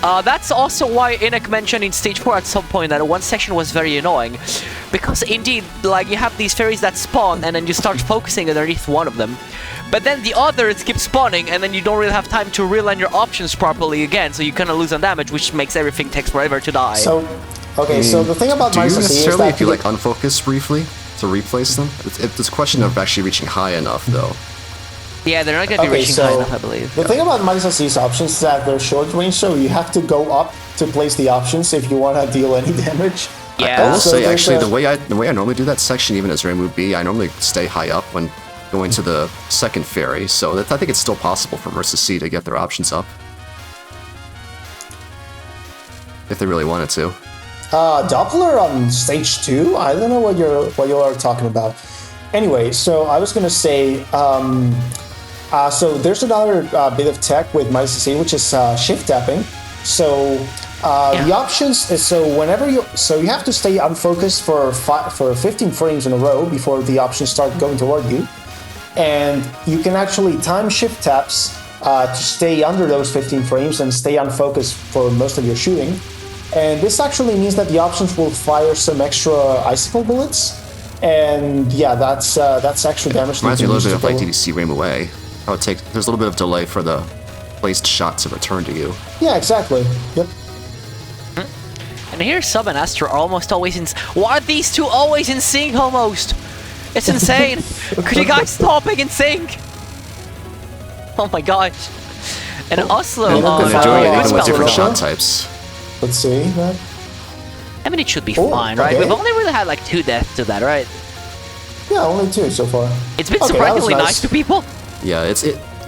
That's also why Inak mentioned in stage 4 at some point that one section was very annoying. Because indeed, like, you have these fairies that spawn and then you start focusing underneath one of them. But then the others keep spawning and then you don't really have time to realign your options properly again, so you kind of lose on damage, which makes everything takes forever to die. So, okay, so the thing about Do you Marisa C is necessarily, that if you like unfocus briefly, to replace them? It's a question of actually reaching high enough, though. Yeah, they're not going to be reaching high enough, I believe. The thing about Marisa C's options is that they're short range, so you have to go up to place the options if you want to deal any damage. Yeah. I will So say, there's actually, a- the way I normally do that section, even as Rainbow B, I normally stay high up when going to the second fairy, so I think it's still possible for Mercy C to get their options up. If they really wanted to. Doppler on stage 2? I don't know what you are talking about. Anyway, so I was gonna say, so there's another bit of tech with Marisa C, which is shift tapping. So the options is you have to stay unfocused for 15 frames in a row before the options start going toward you, and you can actually time shift taps to stay under those 15 frames and stay unfocused for most of your shooting. And this actually means that the options will fire some extra icicle bullets, and yeah, that's extra damage. Reminds me a little bit of like DDC Rainbow A. How there's a little bit of delay for the placed shot to return to you. Yeah, exactly. Yep. And here Sub and Astro are almost always in... Why are these two always in sync almost? It's insane. Could you guys stop being in sync? Oh my gosh. And Oslo And on they're doing it Oh, even with spell different roll. shot types. Let's see that. I mean, it should be Oh, fine, right? okay. We've only really had like 2 deaths to that, right? Yeah, only 2 so far. It's been Okay, that was surprisingly nice. nice to people. Yeah,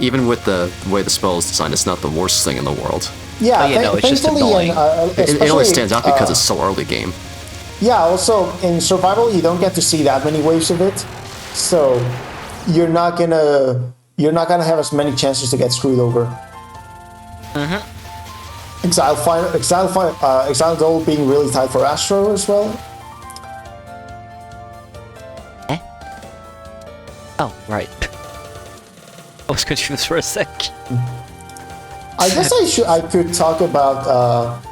even with the way the spell is designed, it's not the worst thing in the world. Yeah, Oh, yeah, no, it's just thankfully, annoying. It only stands out because it's so early game. Yeah, also in survival you don't get to see that many waves of it, so you're not gonna have as many chances to get screwed over. Mm-hmm. Exile Dole being really tight for Astro as well. Oh, right. I was confused for a sec. I guess I could talk about.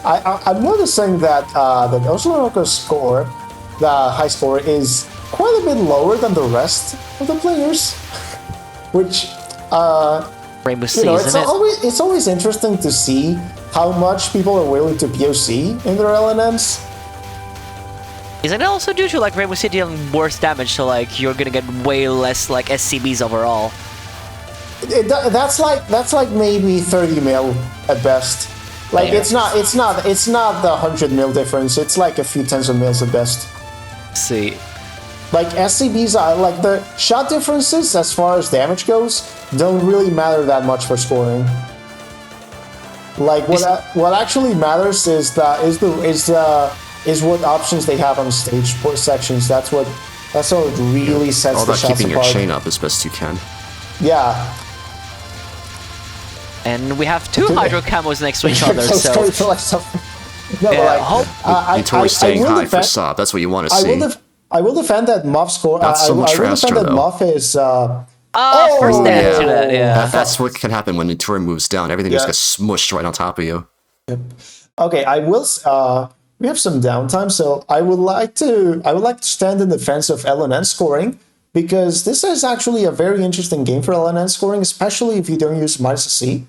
I'm noticing that the Oslonoko score, the high score, is quite a bit lower than the rest of the players, which Rainbow you C, know, isn't it? it's always interesting to see how much people are willing to POC in their LNMs. Isn't it also due to like Rainbow C dealing worse damage, so like you're gonna get way less like SCBs overall? That's like maybe 30 mil at best. Like Yeah. it's not the 100 mil difference. It's like a few tens of mils at best. Let's see. Like SCBs are like the shot differences as far as damage goes don't really matter that much for scoring. Like what actually matters is what options they have on stage sections. That's what really sets All the about shots keeping your apart. chain up as best you can. Yeah. And we have 2 Hydro Camos next to each other, so... No, Yeah, but like, hope- You're totally staying will high for defend- Sob. That's what you want to I see. will, I will defend that MoF score. Not so much I will defend faster, that though. MoF is. First damage to that, yeah. That's what can happen when the turret moves down. Everything just gets smushed right on top of you. Yep. Okay, I will. We have some downtime, so I would like to stand in defense of LNN scoring, because this is actually a very interesting game for LNN scoring, especially if you don't use -C.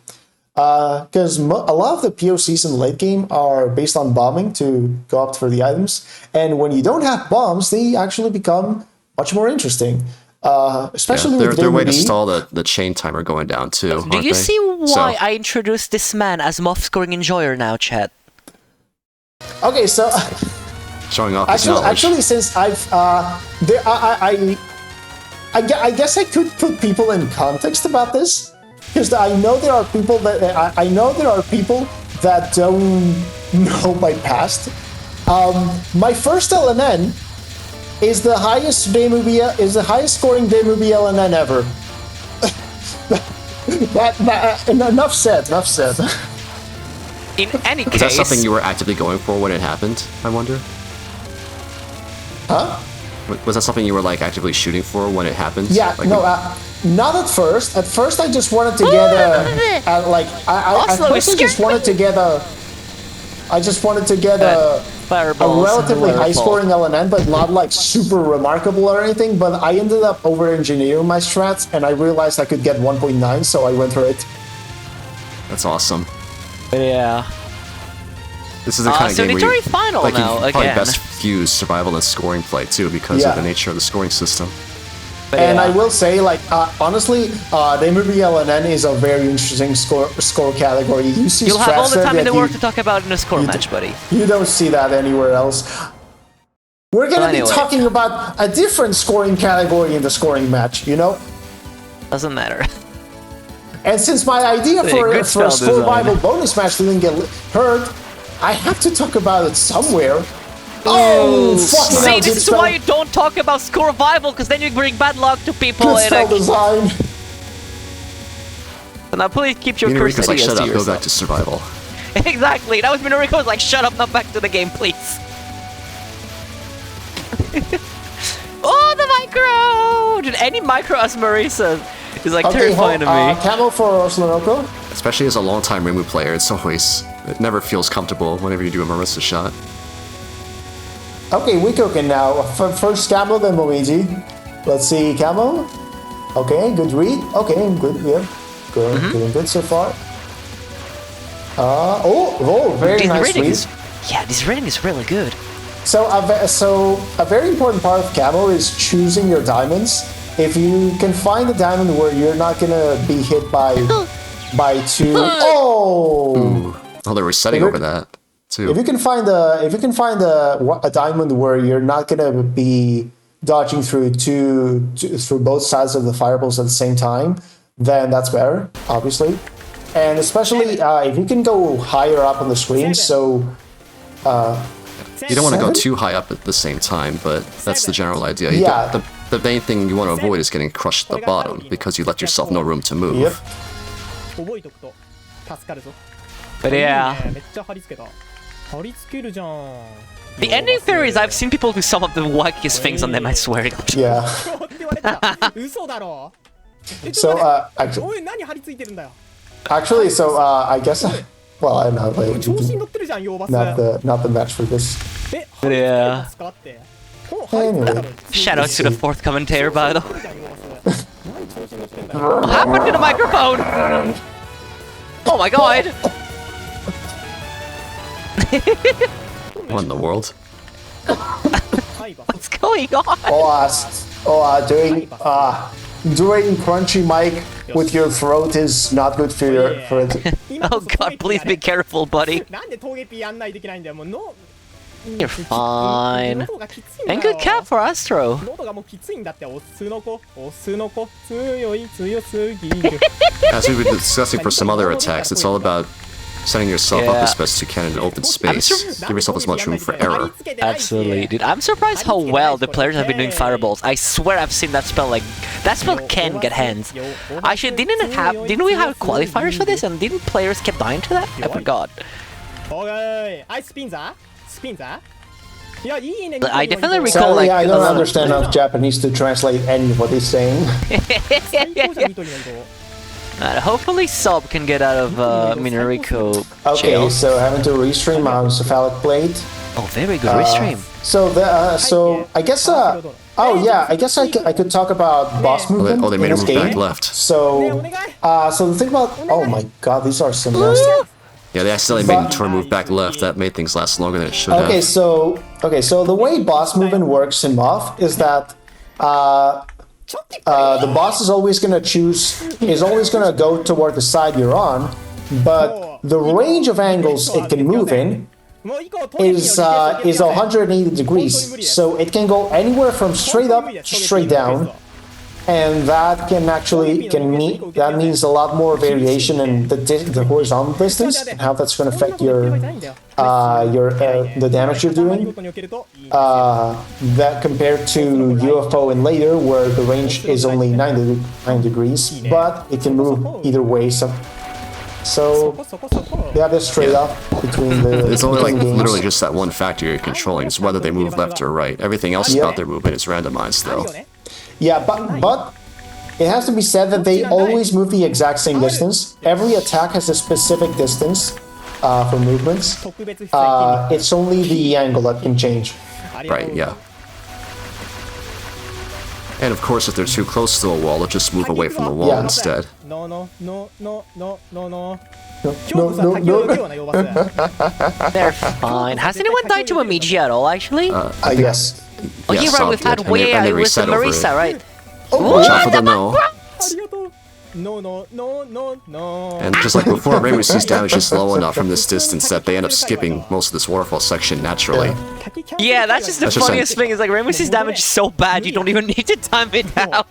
Because a lot of the POCs in the late game are based on bombing to go up for the items, and when you don't have bombs, they actually become much more interesting. Especially with their way to stall the chain timer going down too. Do you see why I introduced this man as MoF scoring enjoyer now, chat? Okay, so showing off his knowledge. actually, since I guess I could put people in context about this, because I know there are people that don't know my past. My first LNN is the highest scoring Demubi LNN ever. Enough said. In any case... Is that something you were actively going for when it happened, I wonder? Huh? Was that something you were like actively shooting for when it happened? Yeah, like, no, not at first. At first, I just wanted to get a relatively high-scoring LNN, but not like super remarkable or anything. But I ended up over-engineering my strats, and I realized I could get 1.9, so I went for it. That's awesome. Yeah. This is the kind of game where you, final like, now, you probably again. best fuse survival and scoring play too, because of the nature of the scoring system. And I will say, like, honestly, Demubi LNN is a very interesting score category. You'll have all the time in the world to talk about in a score match, buddy. You don't see that anywhere else. We're gonna be talking about a different scoring category in the scoring match, you know? Doesn't matter. And since my idea for a survival bonus match didn't get heard, I have to talk about it somewhere. Oh, fucking hell. See, this is why you don't talk about score revival, because then you bring bad luck to people. Good spell design. So now please keep your Minorico's curse like, shut up, yourself. go back to survival. Exactly, that was Minorico's like, shut up, not back to the game, please. Oh, the micro! Dude, any micro as Marisa is like terrifying to me. Camel for Oslonoko. Especially as a long-time Reimu player, it never feels comfortable whenever you do a Marisa shot. Okay, we cooking now. First Camo, then Luigi. Let's see, Camo. Okay, good read. Okay, good. Yeah, doing good so far. Very nice read. Yeah, this rating is really good. So a very important part of Camo is choosing your diamonds. If you can find a diamond where you're not gonna be hit by two. Ooh. Oh, they were setting over that too. If you can find a diamond where you're not gonna be dodging through through both sides of the fireballs at the same time, then that's better, obviously. And especially if you can go higher up on the screen, so you don't want to go too high up at the same time, but that's the general idea. The main thing you want to avoid is getting crushed at the bottom, because you let yourself no room to move. Yep. But yeah. The ending theories, I've seen people do some of the wackiest things on them, I swear. Yeah. So, actually, I guess, well, I'm not like, not the match for this. Yeah. Anyway. Shout out to the fourth commentator, by the way. What happened to the microphone? Oh my god! What in the world? What's going on? Doing crunchy mic with your throat is not good for it. Oh god, please be careful, buddy. You're fine. And good cap for Astro. As we've been discussing for some other attacks, it's all about setting yourself up as best you can in open space. Give yourself as much room for error. Absolutely, dude. I'm surprised how well the players have been doing fireballs. I swear I've seen that spell, like, that spell can get hands. Actually, didn't we have qualifiers for this, and didn't players keep dying to that? I forgot. I definitely recall Sadly, like I a don't lot of- understand enough Japanese to translate any of what he's saying. Hopefully Sub can get out of Minariko Okay, jail. so having to restream on cephalic plate. Oh, very good restream. So I guess oh yeah, I guess I could talk about boss movement they in made this him move game. back left. So so the thing about oh my god, these are so nasty. Yeah, they accidentally made Tor move back left. That made things last longer than it should Okay, have. so the way boss movement works in MoF is that the boss is always gonna go toward the side you're on, but the range of angles it can move in is 180 degrees. So it can go anywhere from straight up to straight down, and that that means a lot more variation in the horizontal distance and how that's going to affect the damage you're doing. That compared to UFO and later, where the range is only 9 degrees, but it can move either way. So they have this trade-off between the. It's only like games. literally just that one factor you're controlling is whether they move left or right. Everything else about their movement is randomized, though. Yeah, but it has to be said that they always move the exact same distance. Every attack has a specific distance for movements. It's only the angle that can change. Right, yeah. And of course, if they're too close to a wall, they'll just move away from the wall instead. They're fine. Has anyone died to a Michi at all, actually? Yes. Oh, you're right, we've had way out with the Marisa, right? Watch out for the no. No. And just like before, Ramusi's damage is low enough from this distance that they end up skipping most of this waterfall section naturally. Yeah, that's just the funniest thing, is like Ramusi's damage is so bad you don't even need to time it out.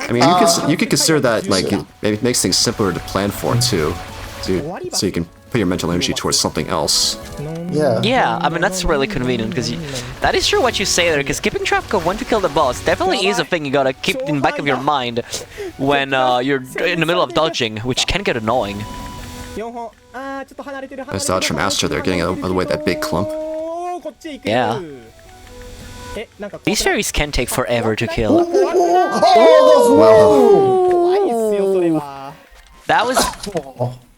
I mean, you could consider that like it makes things simpler to plan for too, so you can put your mental energy towards something else. Yeah, I mean that's really convenient because that is true what you say there. Because skipping traffic of when to kill the boss definitely is a thing you gotta keep in the back of your mind when you're in the middle of dodging, which can get annoying. Nice dodge from Astra there, getting out of the way of that big clump. Yeah. These fairies can take forever to kill. That was...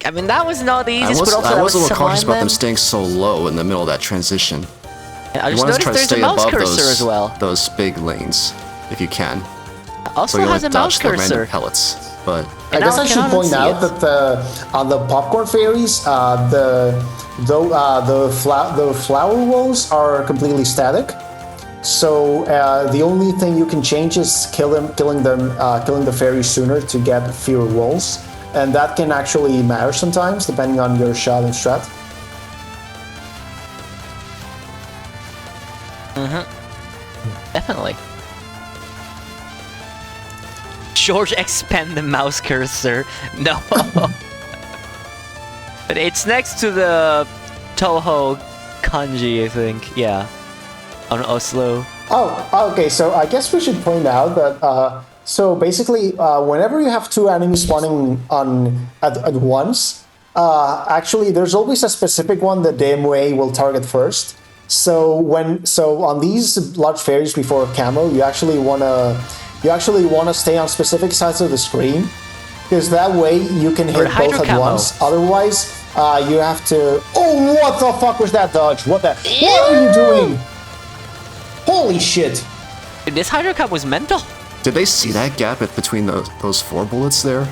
I mean, that was not the easiest, but also I was a little cautious about them them staying so low in the middle of that transition. I You just want to noticed try to there's a stay mouse above cursor as well. those big lanes, if you can. Also So you has a only mouse dodge the random cursor. pellets. But I guess I should point out that on the popcorn fairies, the flower walls are completely static. So the only thing you can change is killing the fairies sooner to get fewer walls, and that can actually matter sometimes depending on your shot and strat. Definitely. George, expand the mouse cursor. No. But it's next to the Touhou kanji, I think. Yeah. On Oslo. Oh, okay. So I guess we should point out that so basically, whenever you have two enemies spawning at once, actually there's always a specific one that the MOA will target first. So on these large fairies before camo, you actually wanna stay on specific sides of the screen, because that way you can hit both at once. Otherwise, you have to. Oh, what the fuck was that dodge? What are you doing? Holy shit! This Hydro Cup was mental. did they see that gap between those 4 bullets there?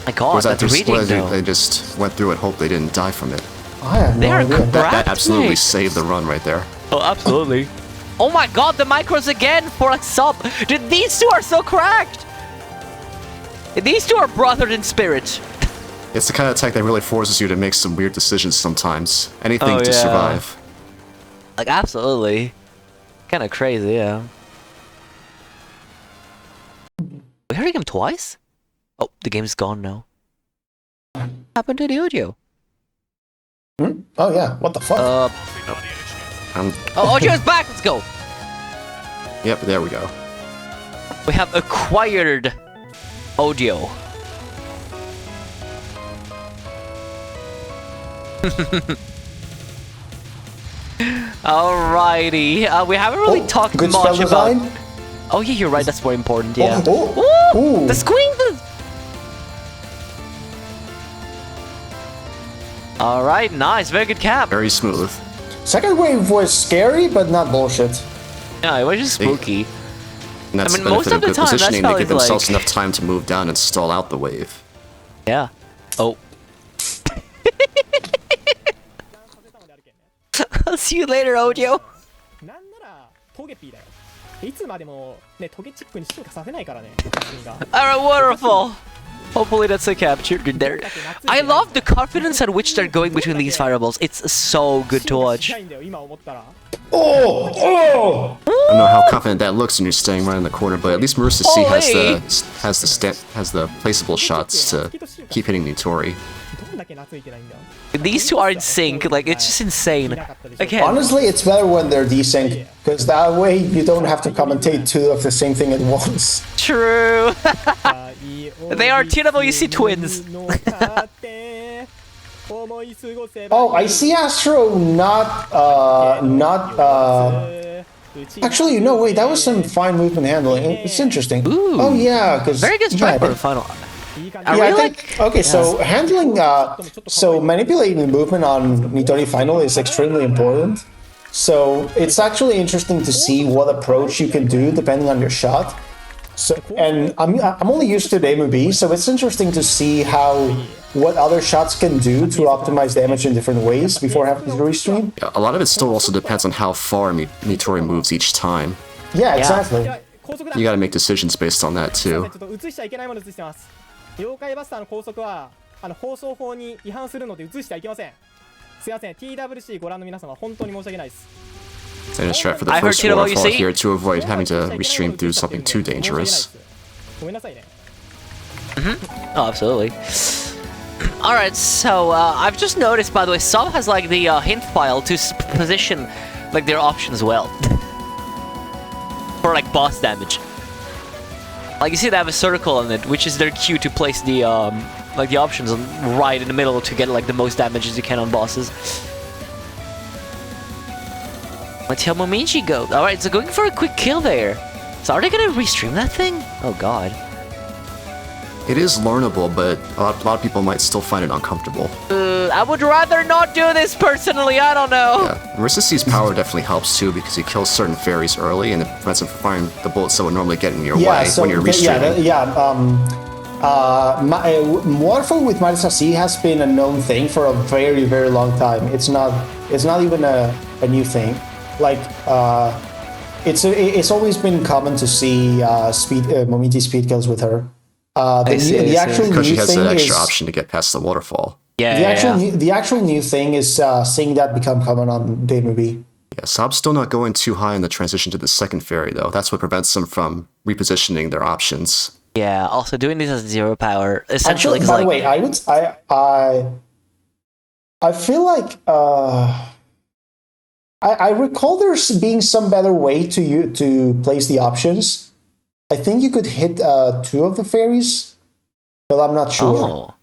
My god, Or was that that's just, reading though. they just went through and hoped they didn't die from it? I have no They are idea. That absolutely Right. saved the run right there. Oh, absolutely. Oh my god, the micros again for a sub. Dude, these two are so cracked. These two are brothered in spirit. It's the kind of attack that really forces you to make some weird decisions sometimes. Anything Oh, to yeah. survive. Like, absolutely. Kind of crazy, yeah. We're hearing him twice? Oh, the game's gone now. What happened to the audio? Oh yeah, what the fuck? Um, Oh, audio's back, let's go! yep, there we go. We have acquired audio. Alrighty. We haven't really talked good much spell about. design. Oh yeah, you're right. That's more important. Yeah. Ooh. The squeeze. All right, nice, very good cap. Very smooth. Second wave was scary, but not bullshit. Yeah, it was just spooky. And that's I mean, the most benefit of of the good time, that's positioning. They how give it's themselves like- enough time to move down and stall out the wave. Yeah. Oh. I'll see you later, Ojo. なんならトゲピーだよ。いつまでもねトゲチックに進化させないからね。 Alright, wonderful. Hopefully that's a capture. There. I love the confidence at which they're going between these fireballs. It's so good to watch. Oh! I don't know how confident that looks when you're staying right in the corner, but at least Marissa C has the placeable shots to keep hitting Nitori. These two are in sync. Like, it's just insane. Again. Honestly, it's better when they're desync, because that way you don't have to commentate two of the same thing at once. True. They are TWC twins. Oh, I see Astro not. Actually, no, wait, that was some fine movement handling. It's interesting. Ooh. Oh, yeah, because. Very good strike for the final. I think, okay, so handling, so manipulating the movement on Nitori Final is extremely important. So it's actually interesting to see what approach you can do depending on your shot. So, and I'm only used to the MB, so it's interesting to see what other shots can do to optimize damage in different ways before having to restream. Yeah, a lot of it still also depends on how far Nitori moves each time. Yeah, exactly. You gotta make decisions based on that too. 妖怪バスターの高速は放送法に違反するので映してはいけません。すいません、TWC ご覧の皆様本当に申し訳ないです。 And a strat for the first waterfall here to avoid having to restream through something too dangerous. ごめんなさいね。 Oh, absolutely. Alright, so I've just noticed, by the way, Sub has like the hint file to position like their options well. For like boss damage. Like you see they have a circle on it, which is their cue to place the like the options right in the middle to get like the most damage as you can on bosses. Let's see how Momichi goes. Alright, so going for a quick kill there. So are they gonna restream that thing? Oh god. It is learnable, but a lot of people might still find it uncomfortable. I would rather not do this personally, I don't know. Yeah, Marissa C's power definitely helps too because he kills certain fairies early and it prevents him from firing the bullets that would normally get in your way when you're restreaming. Waterfall with Marissa C has been a known thing for a very, very long time. It's not even a new thing. Like, it's always been common to see Momiji speed kills with her. The actual because she new has thing that extra is, option to get past the waterfall. Yeah, the actual new thing is seeing that become common on the movie. Yeah, Sob's still not going too high in the transition to the second fairy though. That's what prevents them from repositioning their options. Yeah, also doing this as 0 power, essentially. Actually, by the way, I feel like I recall there's being some better way to place the options. I think you could hit 2 of the fairies, but I'm not sure. Oh.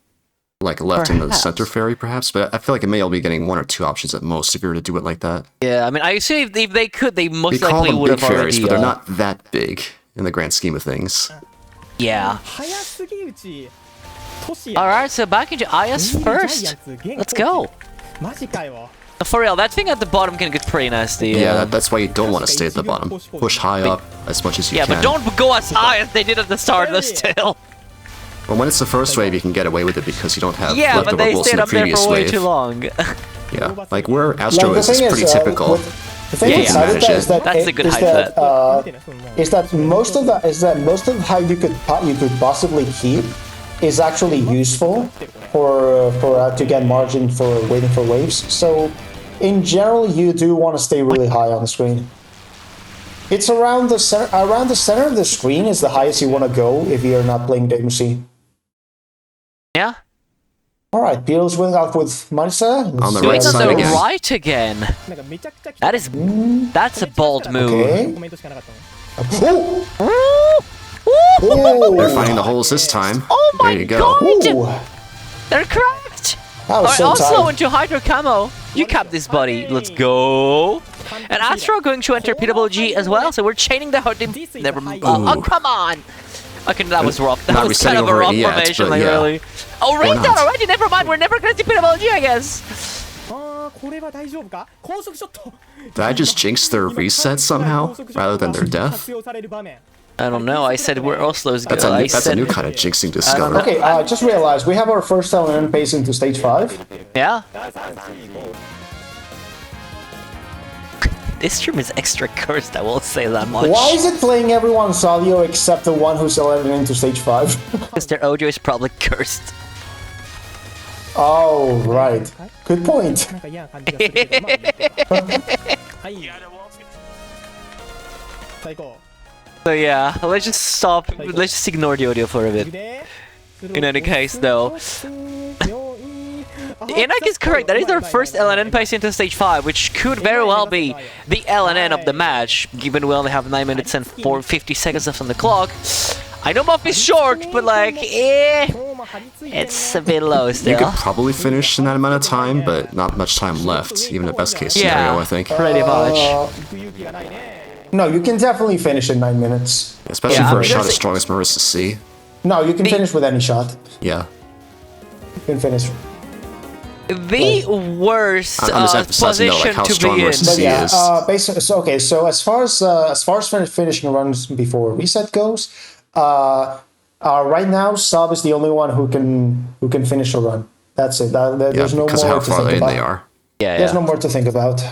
Like left in the center fairy, perhaps, but I feel like it may only be getting 1 or 2 options at most if you were to do it like that. Yeah, I mean, I assume if they could, they most We call likely them would big have fairies, already. but they're not that big in the grand scheme of things. Yeah. Alright, so back into IS first. Let's go. For real, that thing at the bottom can get pretty nasty. Yeah, that's why you don't want to stay at the bottom. Push high up as much as you can. Yeah, but don't go as high as they did at the start, though, still. Well, when it's the first wave, you can get away with it because you don't have Yeah, but leftover they bullets in stayed the up there previous for way wave. too long. Yeah, like where Astro Like, is pretty typical. The thing with Saruta is that That's a good height is that most of the height you could possibly keep is actually useful for to get margin for waiting for waves. So in general, you do want to stay really high on the screen. It's around the center of the screen is the highest you want to go if you're not playing Demusi. Yeah. All right, Beatles winning out with Marissa. On the Doing right on side the again. right again. That's a bold move. Okay. They're finding the holes this time. Oh my there you go. god! Ooh. They're cracked! That was Alright, so also tight. into Hydro Camo. You cap this, buddy. Let's go. And Astro going to enter PWG as well, so we're chaining the whole team. Never mind. Oh, come on! Okay, that was rough. That was kind of a rough formation, like, really. Oh, raised that already? Never mind, we're never gonna see PWG, I guess. Did I just jinx their reset somehow, rather than their death? I don't know, I said we're Oslo's good. That's a new kind of jinxing discovered. Okay, just realized we have our first LNN pace into stage 5. Yeah? This stream is extra cursed, I will say that much. Why is it playing everyone's audio except the one who's LNN into stage 5? Because their audio is probably cursed. Oh, right. Good point. So yeah, let's just stop, let's just ignore the audio for a bit. In any case though, Inak is correct, that is our first LNN pace into stage 5, which could very well be the LNN of the match, given we only have 9 minutes and 50 seconds left on the clock. I know MoF is short, but like, it's a bit low still. You could probably finish in that amount of time, but not much time left, even the best case scenario, I think. Pretty much. No, you can definitely finish in 9 minutes. Especially for a shot as strong as Marissa C. No, you can finish with any shot. Yeah. You can finish. The worst position how to strong be in. Marissa C is. So as far as finishing runs before reset goes, right now Sub is the only one who can finish a run. That's it. There's no more because of how far in they are. Yeah, There's no more to think about.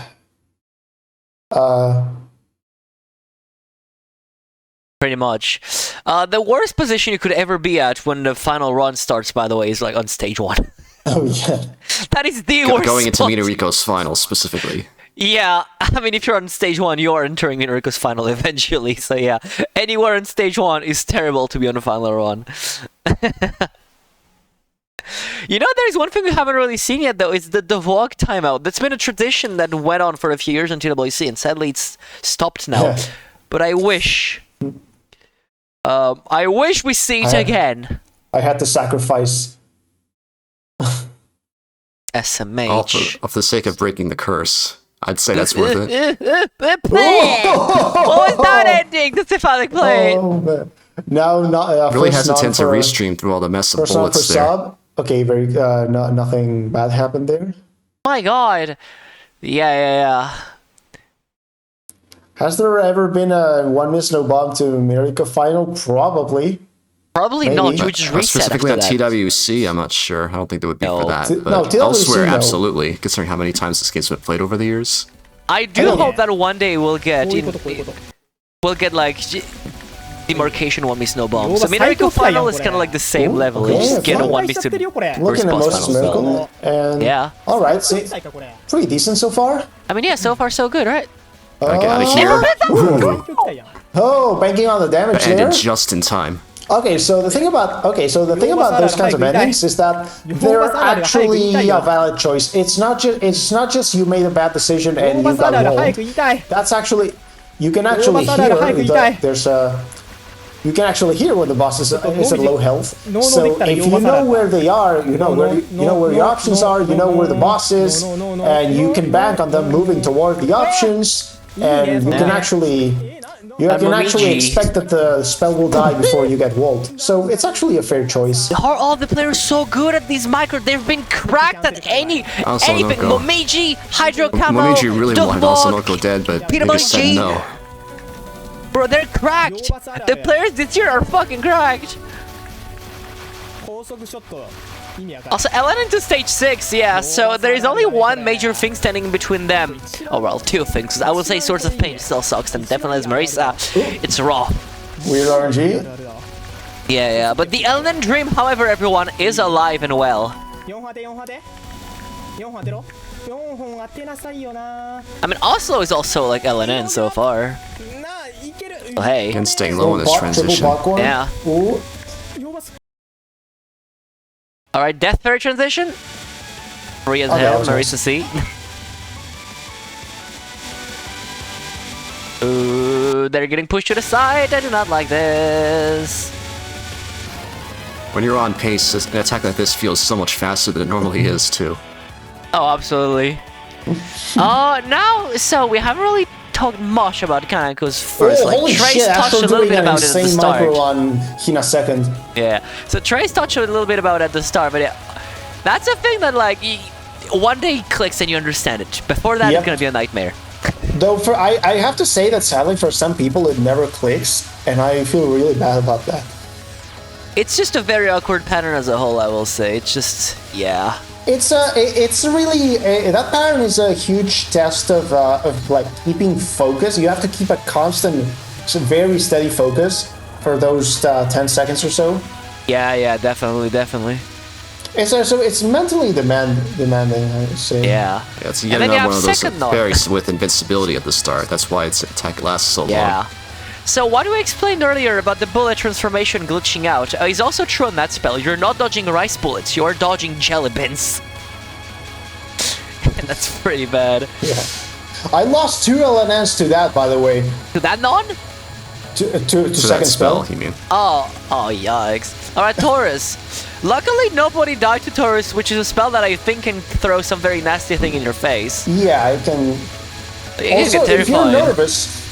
Pretty much. The worst position you could ever be at when the final run starts, by the way, is like on stage 1. Oh yeah. That is the worst Going into spot. Minariko's final, specifically. Yeah, I mean, if you're on stage 1, you are entering Minariko's final eventually, so yeah. Anywhere on stage 1 is terrible to be on the final run. You know, there's one thing we haven't really seen yet, though, is the walk timeout. That's been a tradition that went on for a few years on TWC, and sadly it's stopped now. Yeah. But I wish we see it again. I had to sacrifice. SMH. All for the sake of breaking the curse. I'd say that's worth it. What was that ending? The cephalic plane. Oh, man. Now, not Really hesitant to restream through all the mess of bullets there. Sub. Okay, very nothing bad happened there. My God. Yeah. Has there ever been a 1 miss no bomb to Miriko final? Probably. Probably Maybe. not. You would just reset Specifically on after that. TWC, I'm not sure. I don't think there would be No. for that. No, But TWC, elsewhere, no. absolutely. Considering how many times this game's been played over the years. I do hope that one day we'll get like demarcation 1 miss no bombs. I mean, Miriko final is kind of like the same level. You just get a 1 miss to Looking at first boss Moses final. Miracle, and Yeah. all right, see, pretty decent so far. I mean, yeah, so far so good, right? Get out of here. Ooh. Oh, banking on the damage there. Ended just in time. Okay, so the thing about those kinds of endings is that they're actually a valid choice. It's not just you made a bad decision and you got rolled. That's actually you can actually hear when the boss is at low health. So if you know where they are, you know where your options are, you know where the boss is, and you can bank on them moving toward the options, and you can actually. You can actually expect that the spell will die before you get walled. So it's actually a fair choice. Are all the players so good at these micro? They've been cracked at anything. Momiji, Hydro Camo, Momiji really wanted Oslonoko dead, but niggas said no. Bro, they're cracked. The players this year are fucking cracked. Also, LN into stage 6, yeah, so there is only one major thing standing in between them. Oh, well, two things. I would say Swords of Pain still sucks, and definitely as Marisa, it's raw. Weird RNG? Yeah, but the LN Dream, however, everyone, is alive and well. I mean, Oslo is also like LNN so far. Oh, hey. And staying low in this transition. Yeah. Alright, Death Fairy transition. Maria's hell, Marisa C. Ooh, they're getting pushed to the side. I do not like this. When you're on pace, an attack like this feels so much faster than it normally is, too. Oh, absolutely. Now, so we haven't really talked much about Kanako's first. Holy Trace shit, touched a little bit about it at the insane start. micro on Hina second. Yeah, so Trace touched a little bit about it at the start, but that's a thing that, like, one day it clicks and you understand it. Before that, it's gonna be a nightmare. Though, I have to say that sadly for some people it never clicks, and I feel really bad about that. It's just a very awkward pattern as a whole, I will say. It's just, yeah. It's really that pattern is a huge test of like keeping focus. You have to keep a constant, very steady focus for those 10 seconds or so. Yeah, definitely. It's mentally demanding, I would say. Yeah. It's yet another one of those berries with invincibility at the start. That's why its attack lasts so long. Yeah. So what we explained earlier about the bullet transformation glitching out is also true on that spell. You're not dodging rice bullets, you're dodging jelly beans. And that's pretty bad. Yeah. I lost 2 LNNs to that, by the way. To that non? To second spell, you mean? Oh, yikes. Alright, Taurus. Luckily, nobody died to Taurus, which is a spell that I think can throw some very nasty thing in your face. Yeah, it can. Also, if you're nervous,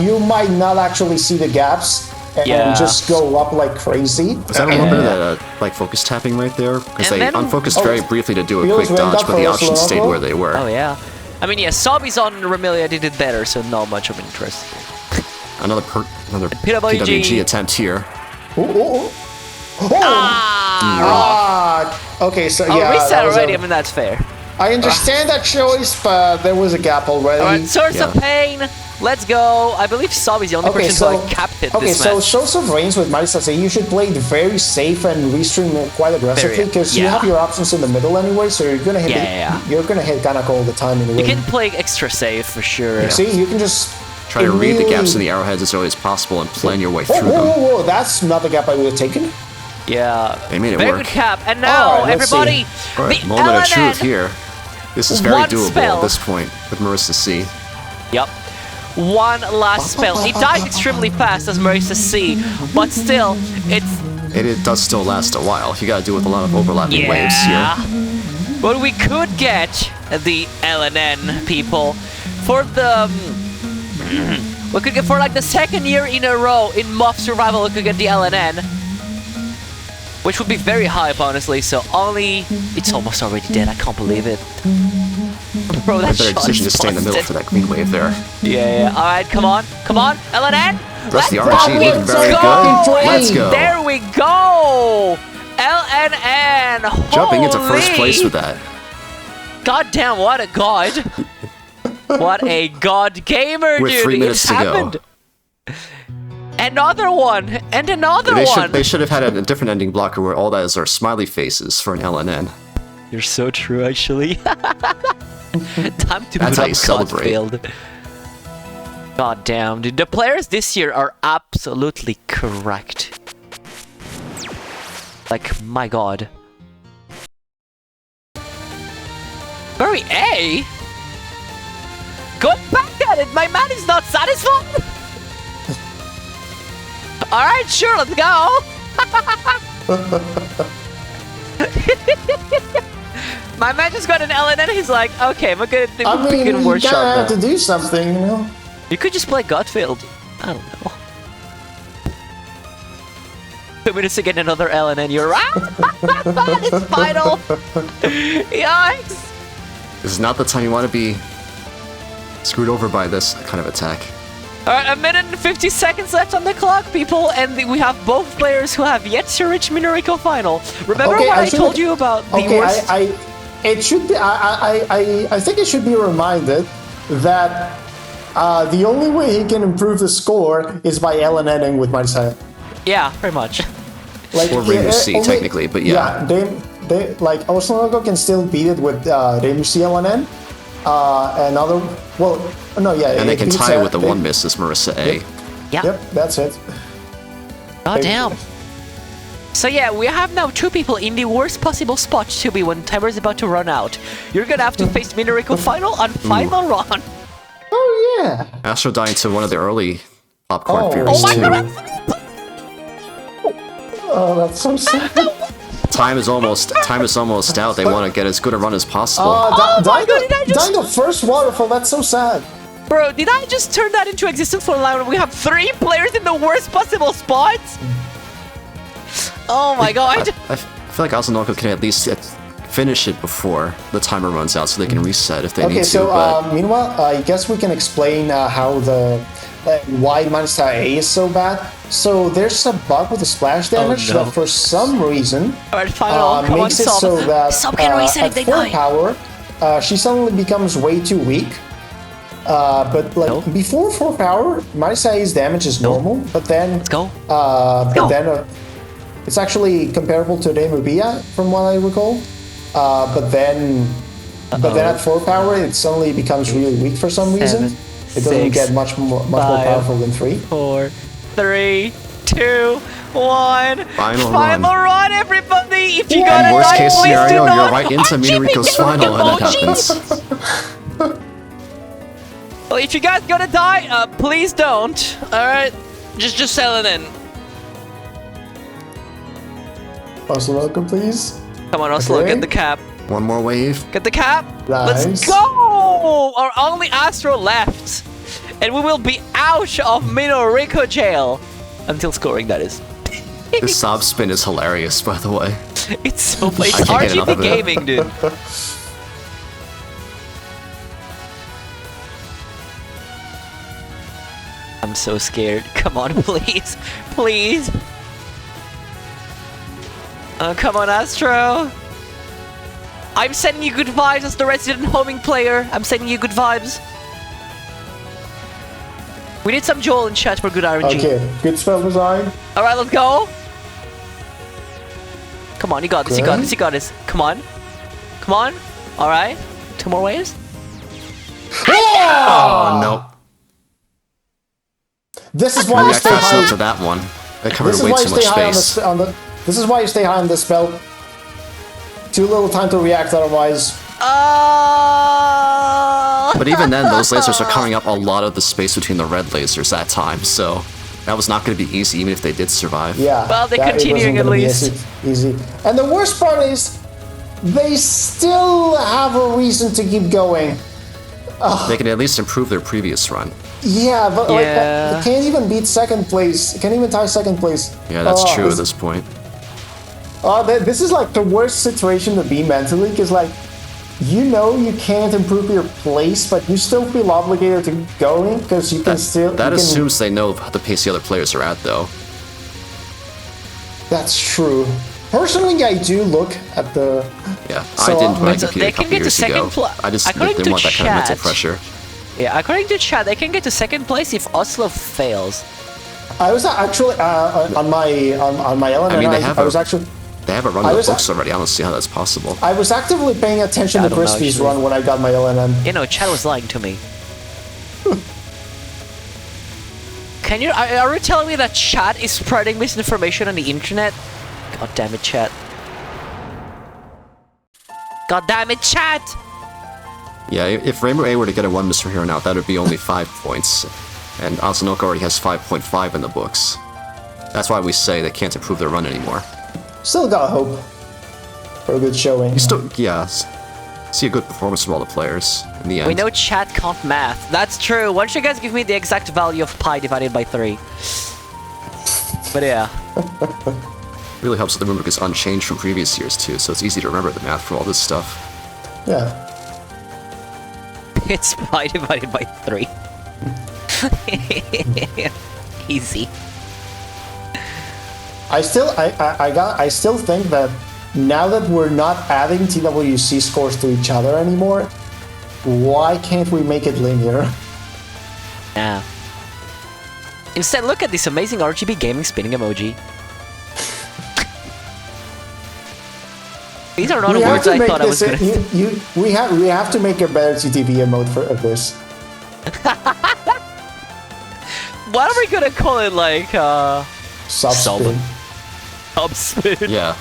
you might not actually see the gaps and just go up like crazy. Was that a little bit of that, like, focus tapping right there? Because they unfocused very briefly to do a quick dodge, but the options stayed where they were. Oh, yeah. I mean, yeah, Sobi's on Remilia did it better, so not much of interest. Another PWG attempt here. Okay, so yeah. Reset already, I mean, that's fair. I understand that choice, but there was a gap already. Alright, Source of Pain, let's go. I believe Sobi's the only person who like capped it this match. Source of Rains with Marisa, you should play it very safe and restream it quite aggressively because you have your options in the middle anyway, so you're gonna hit you're gonna hit Kanako all the time anyway. You can play extra safe for sure. Yeah. See, you can just try to read the gaps in the arrowheads as early as possible and plan your way through them. Whoa, that's not the gap I would have taken. Yeah, they made it very work. Good cap, and now everybody, the moment of truth here. This is very doable spell. at this point with Marisa C. Yep. One last spell. It dies extremely fast as Marisa C, but still, it does still last a while. You gotta do it with a lot of overlapping waves here. But we could get the LNN people for the. We could get for like the second year in a row in MoF Survival. We could get the LNN. Which would be very hype, honestly, so it's almost already dead, I can't believe it. Bro, that better decision to stay in the middle for that green wave there. Yeah. Alright, come on, LNN! That's the RNG looking very good. Let's go. There we go! LNN! Jumping into first place with that. God damn, what a god! What a god gamer, with dude! 3 minutes to go. Another one! And another one! They should have had a different ending blocker where all that is are smiley faces for an LNN. You're so true, actually. Time to That's put how up you celebrate. Godfield. God damn, dude. The players this year are absolutely correct. Like, my god. Very A? Go back at it! My man is not satisfied! Alright, sure, let's go! My man just got an LNN, he's like, okay, we're gonna do you have to do something, you know? You could just play Godfield. I don't know. 2 minutes to get another LNN, you're right! It's final! Yikes! This is not the time you want to be screwed over by this kind of attack. Alright, 1 minute and 50 seconds left on the clock, people, and we have both players who have yet to reach Minorico final. Remember what I told you about the worst? It should be. I think it should be reminded that the only way he can improve the score is by LNNing with Marisa. Yeah, pretty much. Like, or Rainbow C, technically, but yeah. They like Oslonoko can still beat it with Rainbow C LNN. And they can tie it with the one miss as Marisa A. Yep, that's it. God damn. So yeah, we have now 2 people in the worst possible spot to be when timer is about to run out. You're gonna have to face Minorico final on final run. Oh yeah. Astro dying to one of the early popcorn fairies too. Oh, that's so sad. time is almost out. They want to get as good a run as possible. Dying the first waterfall, that's so sad. Bro, did I just turn that into existence for a line? We have 3 players in the worst possible spots? Oh my god. I feel like Oslonoko can at least finish it before the timer runs out so they can reset if they need to. Okay, so meanwhile, I guess we can explain how why Manisa A is so bad. So there's a bug with the splash damage that for some reason makes it so that at 4 power, she suddenly becomes way too weak. But like before 4 power, Manisa A's damage is normal, but then it's actually comparable to Demubiya from what I recall. But then at 4 power, it suddenly becomes really weak for some reason. It doesn't get much more powerful than 3. 4, 3, 2, 1. Final run, everybody! If you gotta worst die, case please scenario, do not. you're right into Minariko's final when that happens. Well, if you guys gonna die, please don't. Alright? Just sell it in. Oslonoko, please. Come on, Oslo, get the cap. One more wave. Get the cap. Nice. Let's go! Our only Astro left. And we will be out of Minariko jail. Until scoring, that is. This sob spin is hilarious, by the way. It's so funny. It's RGB gaming, dude. I'm so scared. Come on, please. Please. Come on, Astro. I'm sending you good vibes as the resident homing player. I'm sending you good vibes. We need some Joel in chat for good RNG. Okay, good spell design. Alright, let's go. Come on, you got this, you got this, you got this. Come on. Come on. Alright. 2 more waves. Oh, no. This is why you stay high. To that one. They covered way too much space. This is why you stay high on this spell. Too little time to react otherwise. But even then, those lasers are covering up a lot of the space between the red lasers that time, so that was not going to be easy even if they did survive. Yeah. Well, they're continuing at least. Easy. And the worst part is, they still have a reason to keep going. They can at least improve their previous run. Yeah, but like, they can't even beat 2nd place. Can't even tie 2nd place. Yeah, that's true at this point. This is like the worst situation to be mentally, because like, you know you can't improve your place, but you still feel obligated to going, because you can still... That assumes they know the pace the other players are at, though. That's true. Personally, I do look at the... Yeah, I didn't when I competed a couple years ago. I just didn't want that kind of mental pressure. Yeah, according to chat, they can get to 2nd place if Oslo fails. I was actually on my LNN. I mean, I was actually... They have a run of the books already. I don't see how that's possible. I was actively paying attention to Crispy's run when I got my LNN. You know, chat was lying to me. Can you? Are you telling me that chat is spreading misinformation on the internet? God damn it, chat. God damn it, chat! Yeah, if Rainbow A were to get a 1 miss from here on out, that would be only 5 points. And Oslonoko already has 5.5 in the books. That's why we say they can't improve their run anymore. Still got hope for a good showing. You still, yeah, see a good performance from all the players in the end. We know chat can't math. That's true. Why don't you guys give me the exact value of pi divided by 3? But yeah. Really helps that the rubric is unchanged from previous years too, so it's easy to remember the math for all this stuff. Yeah. It's pi divided by 3. Easy. I still think that now that we're not adding TWC scores to each other anymore, why can't we make it linear? Yeah. Instead, look at this amazing RGB gaming spinning emoji. These are not words I thought I was gonna say. We have to make a better TTV emote for this. What are we gonna call it, like, Subspin. Subspin. Yeah,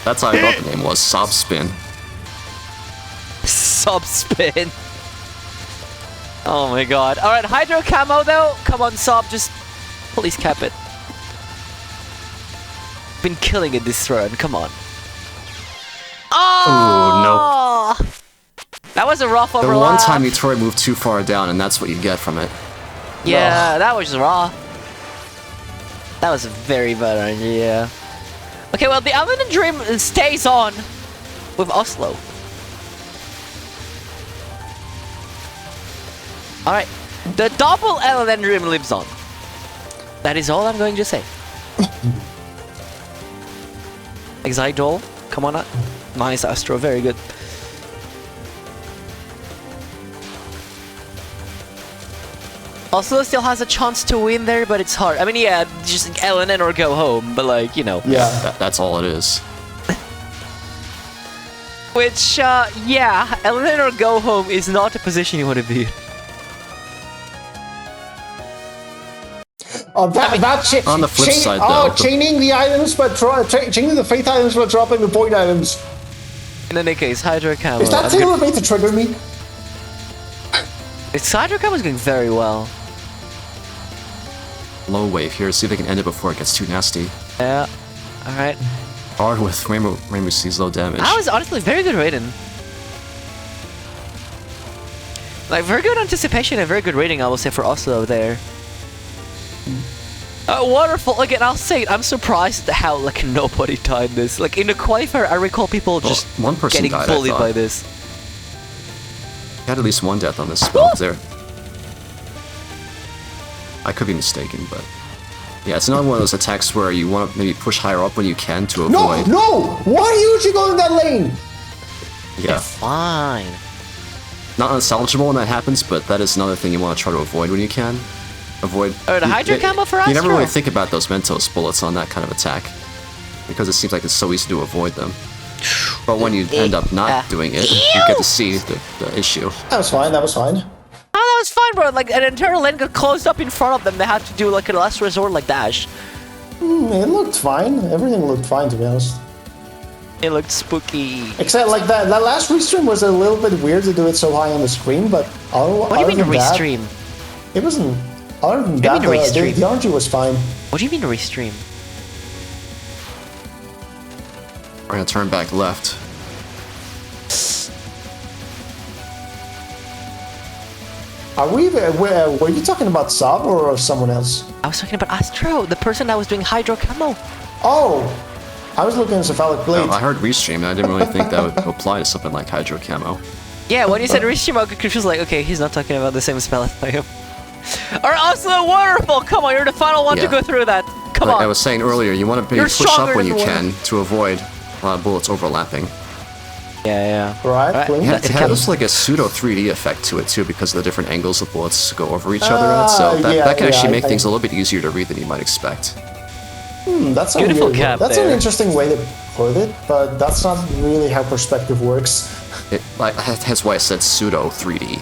that's how I thought the name was, Subspin. Subspin. Oh my god. Alright, Hydro Camo though. Come on, Sob, just please cap it. Been killing it this run, come on. Oh! Ooh, That was a rough The overlap. one time Itoi moved too far down, and that's what you get from it. Yeah, that was raw. That was a very bad idea. Okay, well, the Element Dream stays on with Oslo. Alright, the double Element Dream lives on. That is all I'm going to say. Exidol, come on up. Nice, Astro, very good. Oslo still has a chance to win there, but it's hard. I mean, yeah, just LNN or go home, but like, you know. Yeah. That's all it is. Which, yeah, LNN or go home is not a position you want to be in. Oh, on the flip side, though, chaining the items, but chaining the faith items, but dropping the void items. In any case, Hydro Camo. Is that tailor made to trigger me? It's Hydro Camo's going very well. Low wave here, see if they can end it before it gets too nasty. Yeah, alright. Hard with Rainbow Sea's low damage. That was honestly very good rating. Like, very good anticipation and very good rating, I will say, for Oslo there. Waterfall, again, I'll say it, I'm surprised at how, like, nobody died this. Like, in the qualifier, I recall people just one person getting died, bullied by this. Had at least one death on this spell there. I could be mistaken, but yeah, it's another one of those attacks where you want to maybe push higher up when you can to avoid. No! Why would you go in that lane? Yeah, Fine. not unsalvageable when that happens, but that is another thing you want to try to avoid when you can. Avoid. Oh, the Hydro Camo for You never Astro? really think about those Mentos bullets on that kind of attack because it seems like it's so easy to avoid them. But when you end up not doing it, you get to see the issue. That was fine, that was fine. Oh, that was fine, bro. Like, an entire lane got closed up in front of them. They had to do, like, a last resort, like, dash. It looked fine. Everything looked fine, to be honest. It looked spooky. Except, like, that last restream was a little bit weird to do it so high on the screen, but What do you mean restream? It wasn't... Other than What that, do you mean restream? the RNG was fine. What do you mean restream? We're gonna turn back left. Were you talking about Saab or someone else? I was talking about Astro, the person that was doing Hydro Camo. Oh! I was looking at Cephalic Blade. I heard restream, and I didn't really think that would apply to something like Hydro Camo. Yeah, when you said restream, I got confused, like, okay, he's not talking about the same spell as I am. Alright, Oslo Waterfall, come on, you're the final one to go through that. Come Like on. I was saying earlier, you want to maybe push up when you can to avoid a lot of bullets overlapping. Yeah. Right, Blink? It has like a pseudo 3D effect to it too because of the different angles the bullets go over each other at, so that can actually make things a little bit easier to read than you might expect. That's Beautiful cap That's there. an interesting way to put it, but that's not really how perspective works. That's why I said pseudo 3D.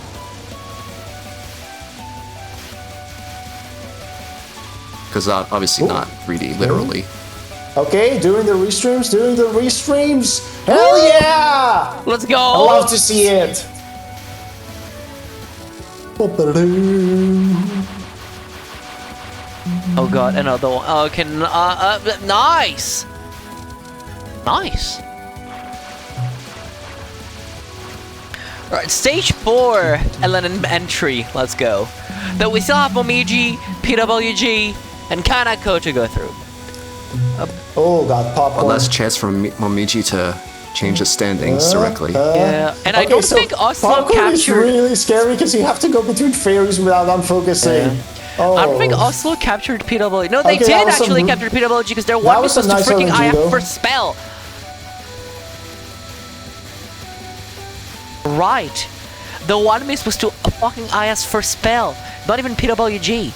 Because obviously not 3D, literally. Okay, doing the restreams. Hell yeah! Let's go. I love to see it. Oh god, another one. Okay, nice! Nice! Alright, stage 4, LNN entry. Let's go. Though we still have Momiji, PWG, and Kanako to go through. Oh god, popcorn. One less chance for Momiji to change the standings directly. Yeah, and I don't think Oslo popcorn is captured... really scary because you have to go between fairies without unfocusing. Oh. I don't think Oslo captured PWG. No, they Okay, did that was actually some- capture PWG because their that one was was some to nice freaking RNG IF though. for spell. Right. The one miss was to a fucking IS for spell. Not even PWG.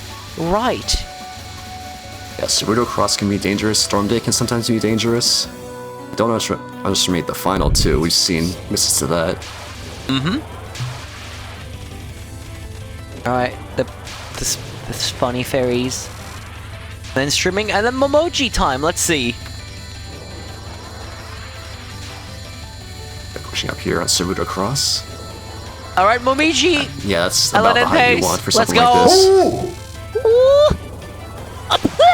Right. Yeah, Cerudo Cross can be dangerous, Storm Day can sometimes be dangerous. Don't underestimate the final two, we've seen misses to that. Alright, this funny fairies. Then streaming, and then Momoji time, let's see. They're pushing up here on Cerudo Cross. Alright, Momiji. Yeah, that's LNN about the height you pace. want for Let's something like go. this. Ooh.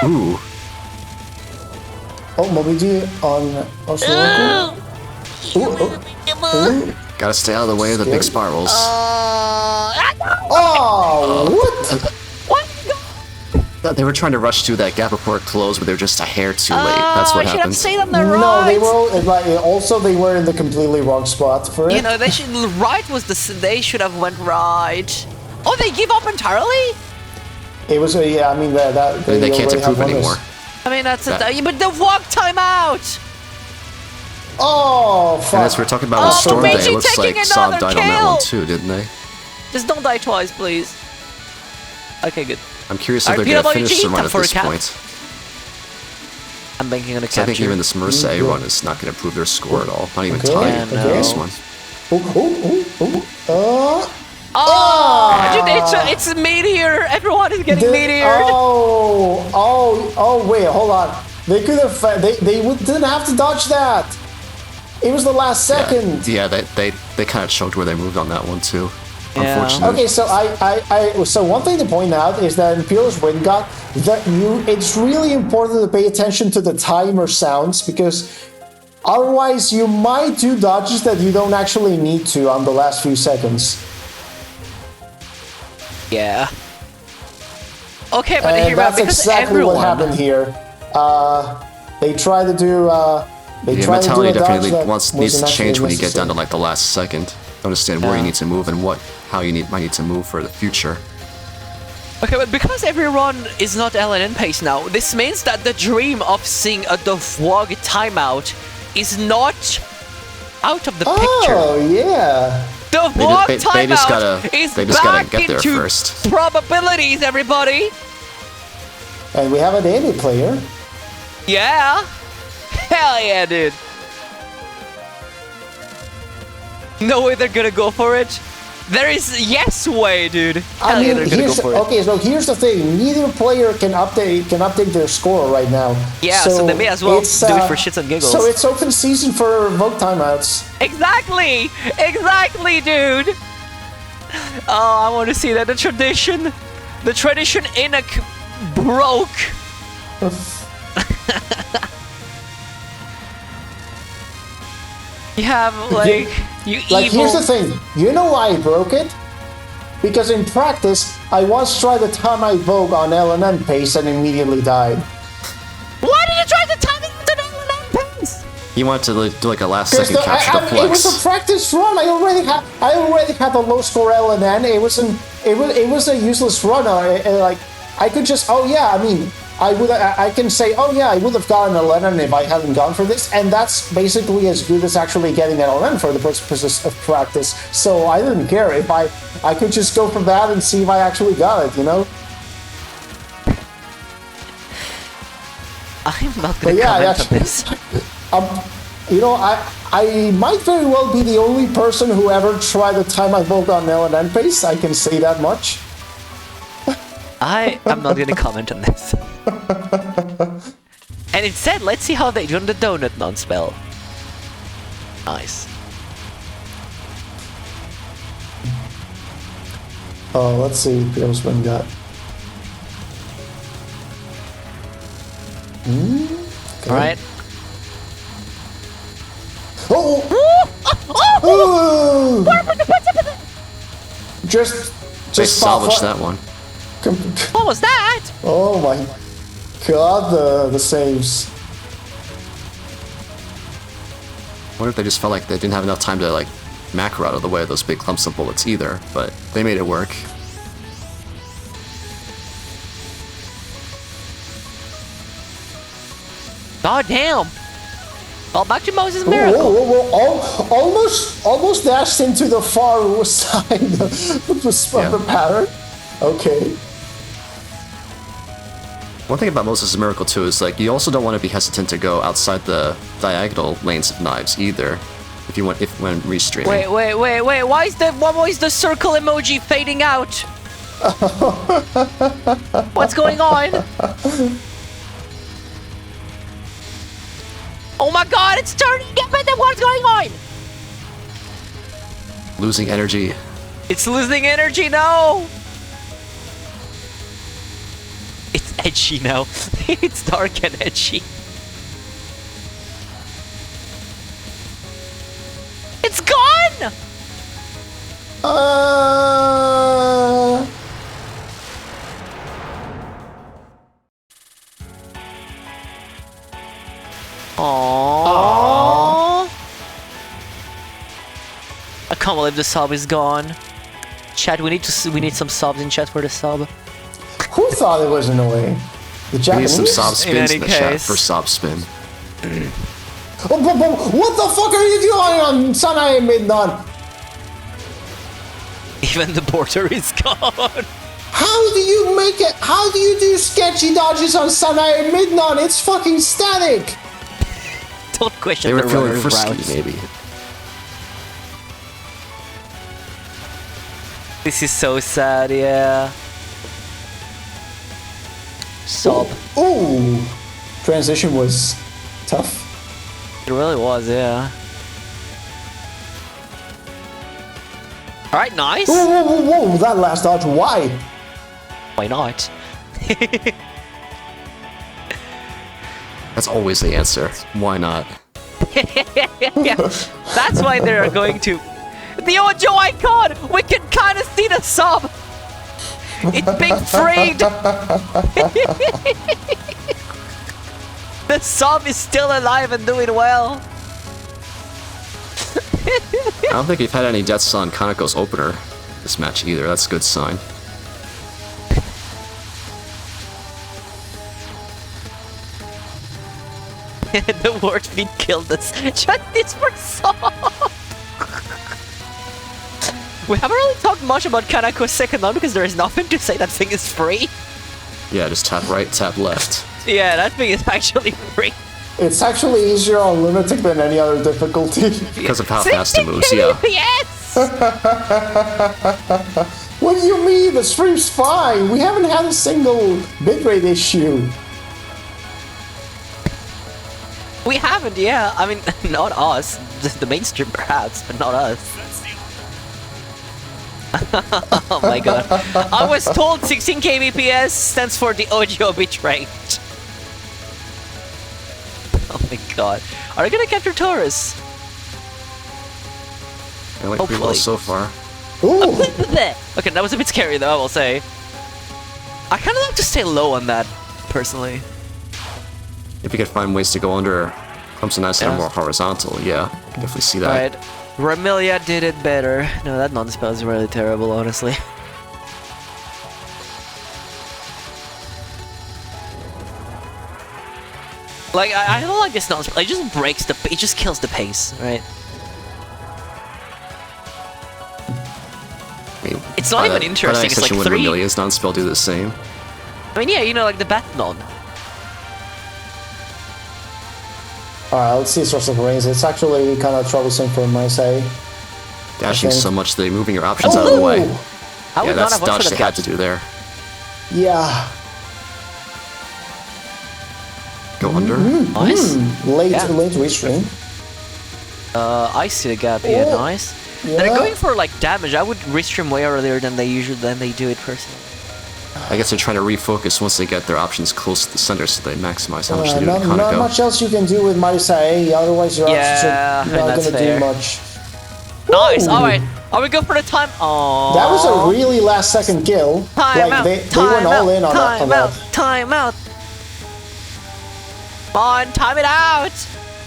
Ooh. Oh, Momiji on Oslonoko. Gotta stay out of the way of the big spirals. Oh, what? They were trying to rush through that gap before it closed, but they were just a hair too late. That's what I should have happened. stayed on the right. No, they were like also they were in the completely wrong spot for it. You know, they should. Right was the. They should have went right. Oh, they give up entirely. It was I mean that They can't improve anymore. I mean, that's but the walk timeout. Oh, fuck. And as we're talking about with Oh, Storm Day, Meiji it looks like taking Saab another died on that kill. one too, didn't they? Just don't die twice, please. Okay, good. I'm curious if Alright, they're gonna PWG, finish the run time at for a this cap. point. I'm banking on a So I capture. think even this Mercedes run is not going to improve their score at all. Not even Okay, tied yeah, with no. this one. Dude, it's a meteor. Everyone is getting meteored. Wait, hold on. They could have. Didn't have to dodge that. It was the last second. Yeah, they kind of choked where they moved on that one too. Yeah. Unfortunately. Okay, so so one thing to point out is that in Imperial's Wind God, it's really important to pay attention to the timer sounds because otherwise you might do dodges that you don't actually need to on the last few seconds. Yeah. Okay, but And here that's because exactly everyone. what happened here. They try to do. They Your try to do mentality a dodge definitely that needs to wasn't change actually when you get down to necessary. like the last second. Understand where you need to move and how you might need to move for the future. Okay, but because everyone is not LNN pace now, this means that the dream of seeing a Dovwog timeout is not out of the picture. Oh yeah. The Dovwog they timeout just gotta- is they just gotta back get there into first. probabilities, everybody. And we have a daily player. Yeah. Hell yeah, dude. No way they're gonna go for it. There is yes way, dude. Hell yeah, they're gonna go for it. Okay, so here's the thing: neither player can update their score right now. Yeah, so they may as well it's, do it for shits and giggles. So it's open season for Vogue timeouts. Exactly, dude. Oh, I want to see that. The tradition Inak broke. You have like Like, evil. here's the thing. You know why I broke it? Because in practice, I once tried to time I Vogue on LNN pace and immediately died. Why did you try to time it to LNN pace? You want to do like a last second capture to it was flex. a practice run. I already had a low score LNN. It was a useless run. Like I could just I can say, oh yeah, I would have gotten an LNN if I hadn't gone for this, and that's basically as good as actually getting an LNN for the purposes of practice. So I didn't care if I could just go for that and see if I actually got it, you know? I'm not gonna comment on this. You know, I might very well be the only person who ever tried to time my Vogue on LNN pace. I can say that much. I am not gonna comment on this. And instead, let's see how they do on the donut non-spell. Nice. Oh, let's see. Here's what we got. Okay. All right. Oh! Just They salvaged that one. What was that? Oh my god, the saves. I wonder if they just felt like they didn't have enough time to like macro out of the way of those big clumps of bullets either, but they made it work. God damn. Well, back to Moses' Whoa, miracle. whoa, whoa. Almost dashed into the far side of the pattern. Okay. One thing about Moses' Miracle too is like you also don't want to be hesitant to go outside the diagonal lanes of knives either. When restreaming. Wait. Why is the circle emoji fading out? What's going on? Oh my god, it's turning! What's going on? Losing energy. It's losing energy now! It's edgy now. It's dark and edgy. Aww. I can't believe the sub is gone. Chat, we need some subs in chat for the sub. Who thought it was annoying? The We need Japanese? some sob spins in the chat case. for sob spin. What the fuck are you doing on Sanae Midnon? Even the border is gone. How do you make it? How do you do sketchy dodges on Sanae Midnon? It's fucking static! Don't question They were the feeling runner's frisky, routes. maybe. This is so sad, yeah. Sub. Ooh! Transition was tough. It really was, yeah. Alright, nice. Whoa, whoa, whoa, whoa! That last dodge, why? Why not? That's always the answer. Why not? Yeah, that's why they're going to. The Ojo icon! We can kind of see the sub! It's being freed! The sub is still alive and doing well! I don't think we've had any deaths on Kaneko's opener this match either. That's a good sign. The word feed killed us. Justice for sub! We haven't really talked much about Kaneko's second round because there is nothing to say that thing is free. Yeah, just tap right, tap left. Yeah, that thing is actually free. It's actually easier on Lunatic than any other difficulty. Because of how fast it moves, yeah. Yes! What do you mean? The stream's fine. We haven't had a single bitrate issue. We haven't, yeah. I mean, not us. Just the mainstream perhaps, but not us. Oh my god. I was told 16 kbps stands for the audio bitrate. Oh my god. Are they gonna capture Taurus? I like pretty well Hopefully. so far. Ooh! Okay, that was a bit scary though, I will say. I kinda like to stay low on that, personally. If you could find ways to go under Clumps and Nice and more horizontal, yeah, I can definitely see that. Alright. Ramilia did it better. No, that non-spell is really terrible, honestly. Like, I don't like this non-spell. It just breaks the... It just kills the pace, right? I mean, It's not even interesting, it's like would 3. Ramilia's non-spell do the same? I mean, yeah, you know, like the bat non. Alright, let's see source of rains. It's actually kind of troublesome for my side. Dashing Okay. so much that you're moving your options out of the way. I Yeah, would not that's have watched dodge for they the had to do there. Yeah. Go under? Nice. Late Yeah. restream. I see the gap here, Oh, nice. yeah. They're going for like damage. I would restream way earlier than they do it personally. I guess they're trying to refocus once they get their options close to the center so they maximize how much they do Not to Kaneko. much else you can do with Marisa, otherwise your Yeah, options I are mean, not that's gonna fair. do much. Nice. Ooh. All right. Are we go for the time? Oh. That was a really last second kill. Time out. They time went out, all in on time that. out. Time out. Come on, time it out.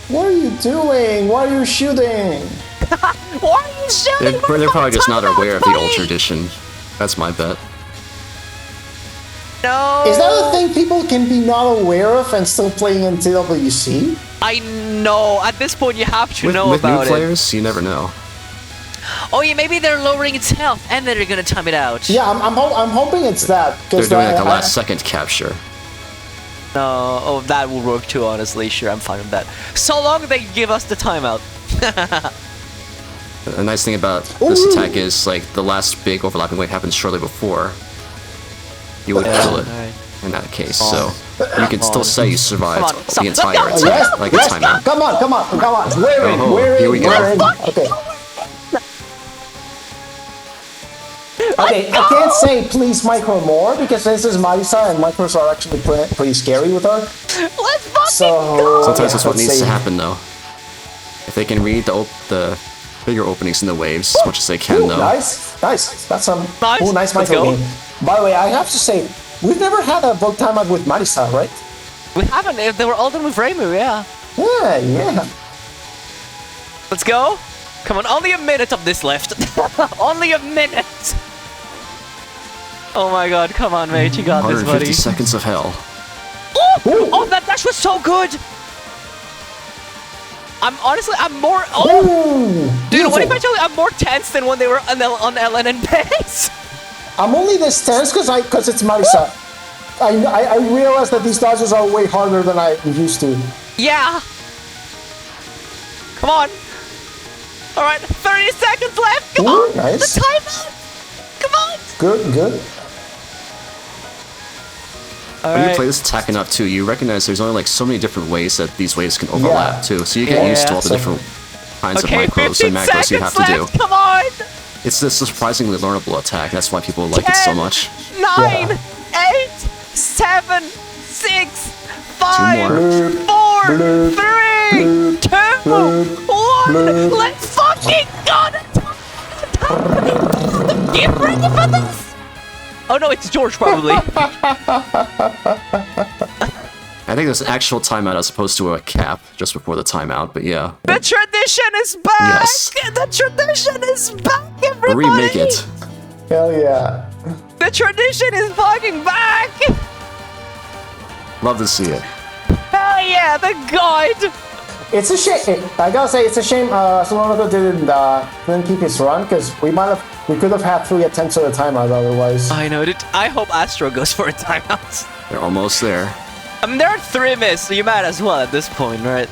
What are you doing? Why are you shooting? Why are you shooting? They're probably just not Time out, aware of the buddy. old tradition. That's my bet. No. Is that a thing people can be not aware of and still playing in TWC? I know. At this point, you have to know With new about it. players, you never know. Oh yeah, maybe they're lowering its health and then they're gonna time it out. Yeah, I'm hoping it's that. They're doing like a last second capture. No, oh, that will work too, honestly. Sure, I'm fine with that. So long they give us the timeout. The nice thing about this attack is, like, the last big overlapping wave happens shortly before you would kill it Alright. in that case. So you can still say you survived Come on, stop. the entire Let's attack, go. Yes, like a yes, timeout. come on. We're in, Oh, we're here in, we go. we're in. Okay. Okay, I can't say please micro more because this is Marisa and micros are actually pretty scary with her. Let's fucking So go! Sometimes that's what let's needs to see. happen, though. If they can read the bigger openings in the waves as much as they can, though. Nice. That's some nice Let's micro go. game. By the way, I have to say, we've never had a vote timeout with Marisa, right? We haven't. They were all done with Reimu, yeah. Yeah. Let's go. Come on, only a minute of this left. Only a minute. Oh my god, come on, mate. You got this, 150 buddy. seconds of hell. Oh, that dash was so good. I'm more. Ooh, Dude, what if I beautiful. tell you I'm more tense than when they were on LN and base? I'm only this tense because it's Marisa. I realize that these dodges are way harder than I'm used to. Yeah. Come on. All right, 30 seconds left. Come Ooh, on. nice. The timeout. Come on. Good. When you play this attack enough too, you recognize there's only like so many different ways that these waves can overlap too. So you get used to all the different kinds of micros and macros you have to do. Come on. It's this surprisingly learnable attack. That's why people like it so much. 9, 8, 7, 6, 5, more. 4, Bloop. 3, 2, Bloop. 1. Bloop. Let's fucking go! Get ready for this! Oh no, it's George probably. I think there's an actual timeout as opposed to a cap just before the timeout, but yeah. The tradition is back! Yes. The tradition is back, everybody! Remake it. Hell yeah. The tradition is fucking back! Love to see it. Hell yeah, the guide! It's a shame. I gotta say, it's a shame Oslonoko didn't keep his run because we could have had 3 attempts at a timeout otherwise. I know, I hope Astro goes for a timeout. They're almost there. I mean, there are 3 misses, so you might as well at this point, right?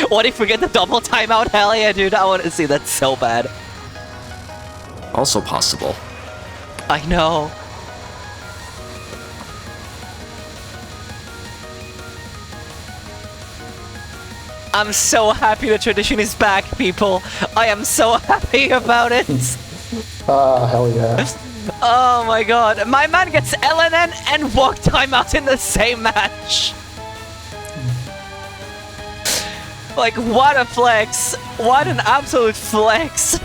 What if we get the double timeout? Hell yeah, dude, I want to see that so bad. Also possible. I know. I'm so happy the tradition is back, people. I am so happy about it. Hell yeah. Oh my god. My man gets LNN and walk timeout in the same match. Like, what a flex. What an absolute flex.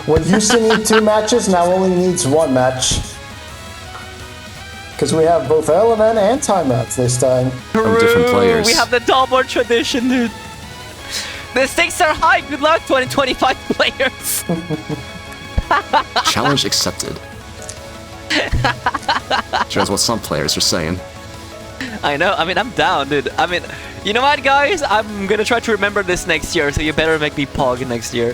What used to need 2 matches now only needs 1 match. Because we have both LNN and timeouts this time. From different players. We have the double tradition, dude. The stakes are high. Good luck, 2025 players. Challenge accepted. Shows what some players are saying. I know. I mean, I'm down, dude. I mean, you know what, guys? I'm gonna try to remember this next year, so you better make me Pog next year.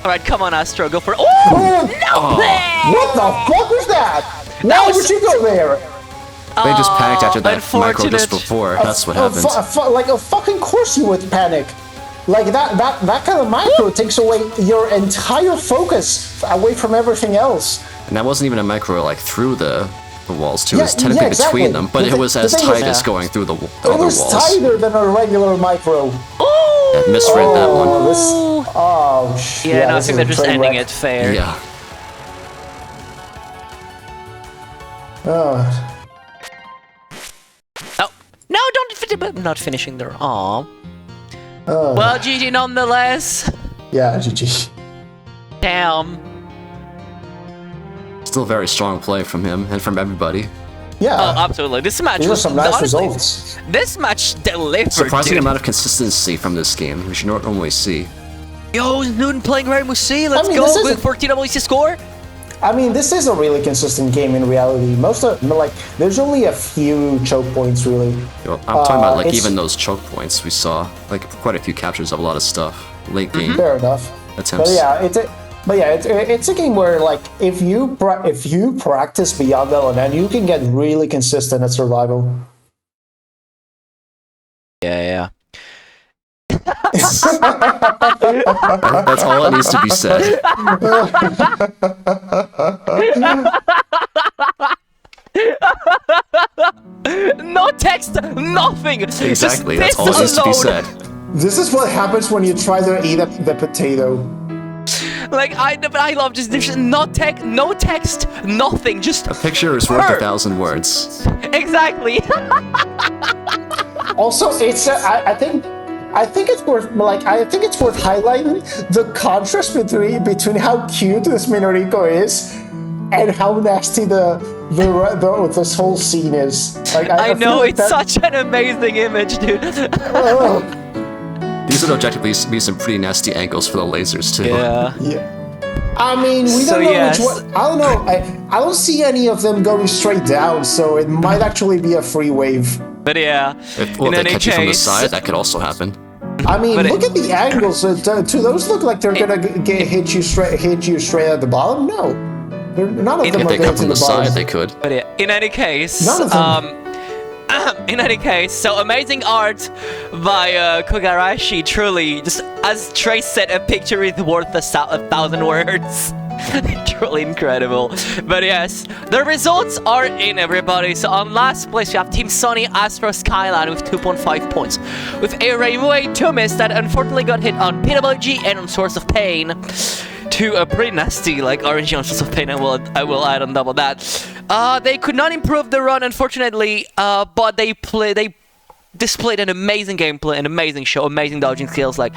Alright, come on, Astro. Go for it. Oh! No play! What the fuck was that? Why would you go there? They just panicked after that micro unfortunate. just before. That's what happened. Like a fucking course you would panic. Like that kind of micro takes away your entire focus away from everything else. And that wasn't even a micro like through the walls too. It was Yeah, technically exactly. between them, but it was as the thing tight is- as going through the It other was walls. tighter than a regular micro. Yeah, misread that one. Shit. Yeah, no, I this think is they're a just train ending wreck. it fair. Yeah. Oh. Oh. No, don't I'm not finishing there. Aw. Well, GG nonetheless. Yeah, GG. Damn. Still very strong play from him and from everybody. Yeah. Oh, absolutely. This match These are was some nice honestly, results. This match delivered. Surprising dude. amount of consistency from this game, which you don't normally see. Yo, Newton playing Raimu C. Let's mean, go this is with a- 14 WC score. I mean, this is a really consistent game in reality. There's only a few choke points, really. I'm talking about like it's- even those choke points we saw, like quite a few captures of a lot of stuff. Late game Fair enough. attempts. But yeah, it's a game where like if you practice beyond LNN, you can get really consistent at survival. Yeah. That's all that needs to be said. No text, nothing. Exactly, Just that's all that this needs to be alone. said. This is what happens when you try to eat the potato. Like I love just there's no text, nothing. Just a picture is worth 1,000 words. Exactly. Also, it's I think it's worth highlighting the contrast between how cute this Minoriko is and how nasty this whole scene is. Like I know it's such an amazing image, dude. These would objectively be some pretty nasty angles for the lasers too. Yeah. I mean, we don't know which one. I don't know. I don't see any of them going straight down, so it might actually be a free wave. But yeah, if they catch you from the side, that could also happen. I mean, look at the angles. Do those look like they're gonna hit you straight at the bottom? No, none of them if are they come from the the side, they could. But yeah, in any case, none of them. In any case, so amazing art by Kogarashi. Truly, just as Trace said, a picture is worth 1,000 words. Truly incredible. But yes, the results are in, everybody. So on last place we have Team Sony Astro Skyline with 2.5 points, with a Rainway Tumis that unfortunately got hit on PWG and on Source of Pain. To a pretty nasty like RNG on Source of Pain. I will add on double that. They could not improve the run, unfortunately, but they displayed an amazing gameplay, an amazing show, amazing dodging skills. Like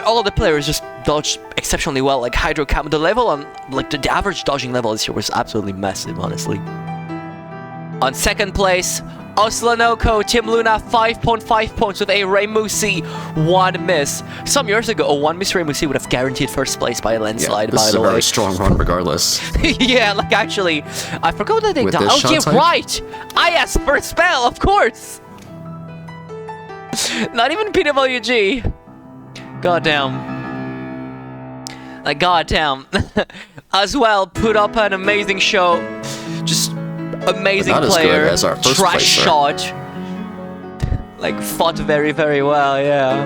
all of the players just dodged exceptionally well. Like Hydro Cam, the level on like the average dodging level this year was absolutely massive, honestly. On second place, Oslonoko, Team Luna, 5.5 points with a Reimusi 1 miss. Some years ago, a 1 miss Reimusi would have guaranteed first place by a landslide, by the way. This is a very strong run regardless. Yeah, like actually, I forgot that they died. Oh yeah, type? right! I asked for a spell, of course! Not even PWG. Goddamn. Like, goddamn. As well, put up an amazing show. Just amazing player, as our first trash placer. shot, like fought very, very well, yeah.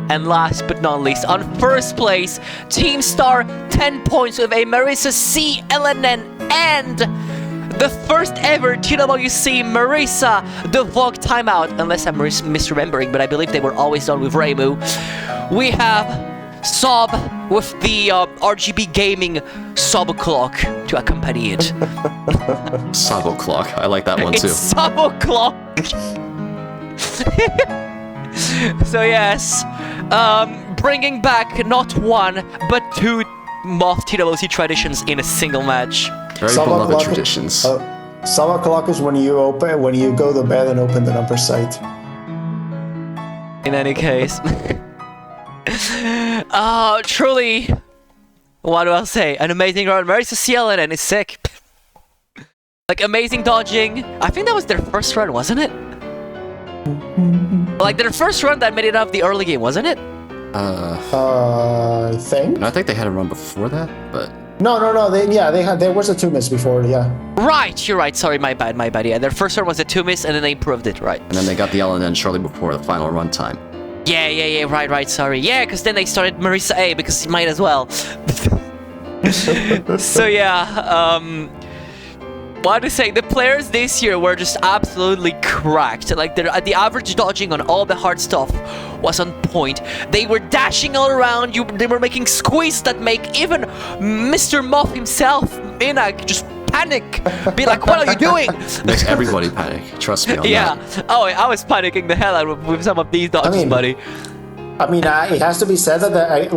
And last but not least, on first place, Team Star, 10 points with a Marisa C, LNN, and the first ever TWC Marisa the Vogue timeout, unless I'm misremembering, but I believe they were always done with Reimu. We have Sob with the RGB Gaming Sob Clock to accompany it. Sabo Clock, I like that one too. It's Sabo Clock. So yes, bringing back not one but 2 MoF TWC traditions in a single match. Very beloved traditions. Sabo Clock is when you go to bed and open the number site. In any case. Truly, what do I say? An amazing run. Marisa CLN and is sick. Like, amazing dodging. I think that was their first run, wasn't it? Like, their first run that made it out of the early game, wasn't it? I think. And I think they had a run before that, but... No. There was a 2 miss before, yeah. Right, you're right. Sorry, my bad. Yeah, their first run was a 2 miss, and then they improved it, right? And then they got the LNN shortly before the final run time. Yeah, right, sorry. Yeah, because then they started Marisa A, because he might as well. So yeah, what to say, the players this year were just absolutely cracked. Like, the average dodging on all the hard stuff was on point. They were dashing all around you. They were making squeeze that make even Mr. MoF himself, Inak, just panic. Be like, what are you doing? Makes everybody panic. Trust me on yeah. that. Oh, I was panicking the hell out with some of these dodges, buddy. I mean, it has to be said that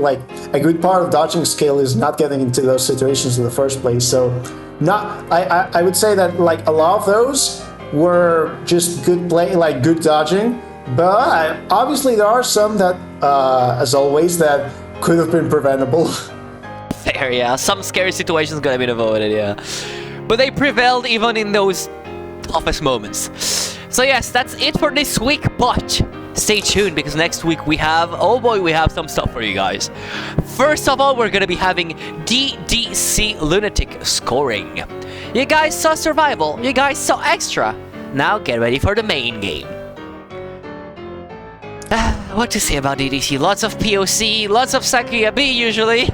a good part of dodging skill is not getting into those situations in the first place. So, I would say that like a lot of those were just good play, like good dodging. But obviously, there are some that, as always, that could have been preventable. Fair, yeah. Some scary situations could have been avoided, yeah. But they prevailed even in those toughest moments. So yes, that's it for this week, but stay tuned because next week we have, oh boy, we have some stuff for you guys. First of all, we're gonna be having DDC Lunatic scoring. You guys saw Survival, you guys saw Extra. Now get ready for the main game. What to say about DDC? Lots of POC, lots of Sakuya B usually.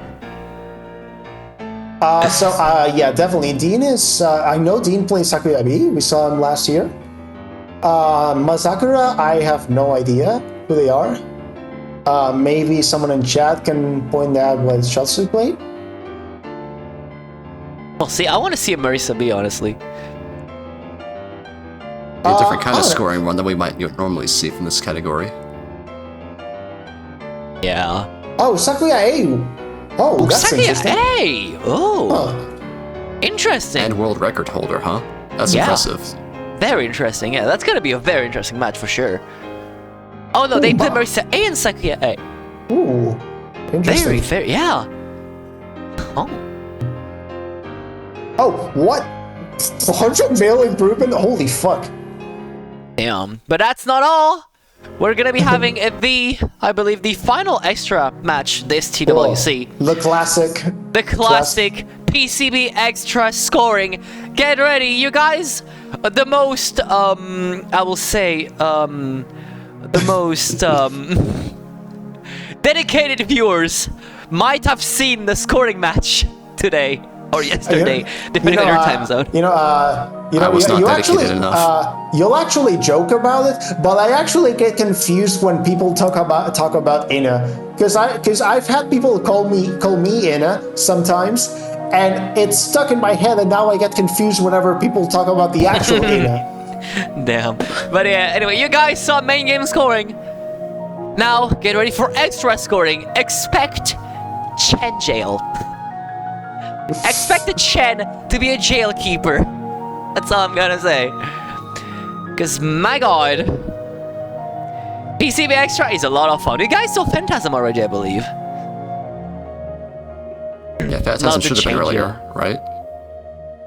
Yeah, definitely. Dean is, I know Dean plays Sakuya B. We saw him last year. Mazakura, I have no idea who they are. Maybe someone in chat can point out what Shatsu played. Well, see, I want to see a Marisa B, honestly. A different kind of scoring run than we might normally see from this category. Yeah. Oh, Sakuya A. Oh, that's Sakuya interesting. A! Oh. Huh. Interesting. And world record holder, huh? That's impressive. Very interesting, yeah. That's gonna be a very interesting match for sure. Oh no, they put Marisa A and Sakuya A. Ooh, interesting. Very, yeah. Oh. Oh, what? 100 mil improvement? Holy fuck. Damn. But that's not all. We're gonna be having I believe, the final extra match this TWC. The classic. The classic PCB extra scoring. Get ready, you guys. The most, I will say, the most, dedicated viewers might have seen the scoring match today or yesterday, depending on your time zone. I was not dedicated enough. You'll actually joke about it, but I actually get confused when people talk about Ina, because I've had people call me Ina sometimes, and it's stuck in my head, and now I get confused whenever people talk about the actual Ina. Damn. But yeah, anyway, you guys saw main game scoring. Now get ready for extra scoring. Expect Chen jail. Expect the Chen to be a jail keeper. That's all I'm gonna say. Because, my god, PCB Extra is a lot of fun. You guys saw Phantasm already, I believe. Yeah, Phantasm should have been earlier, right?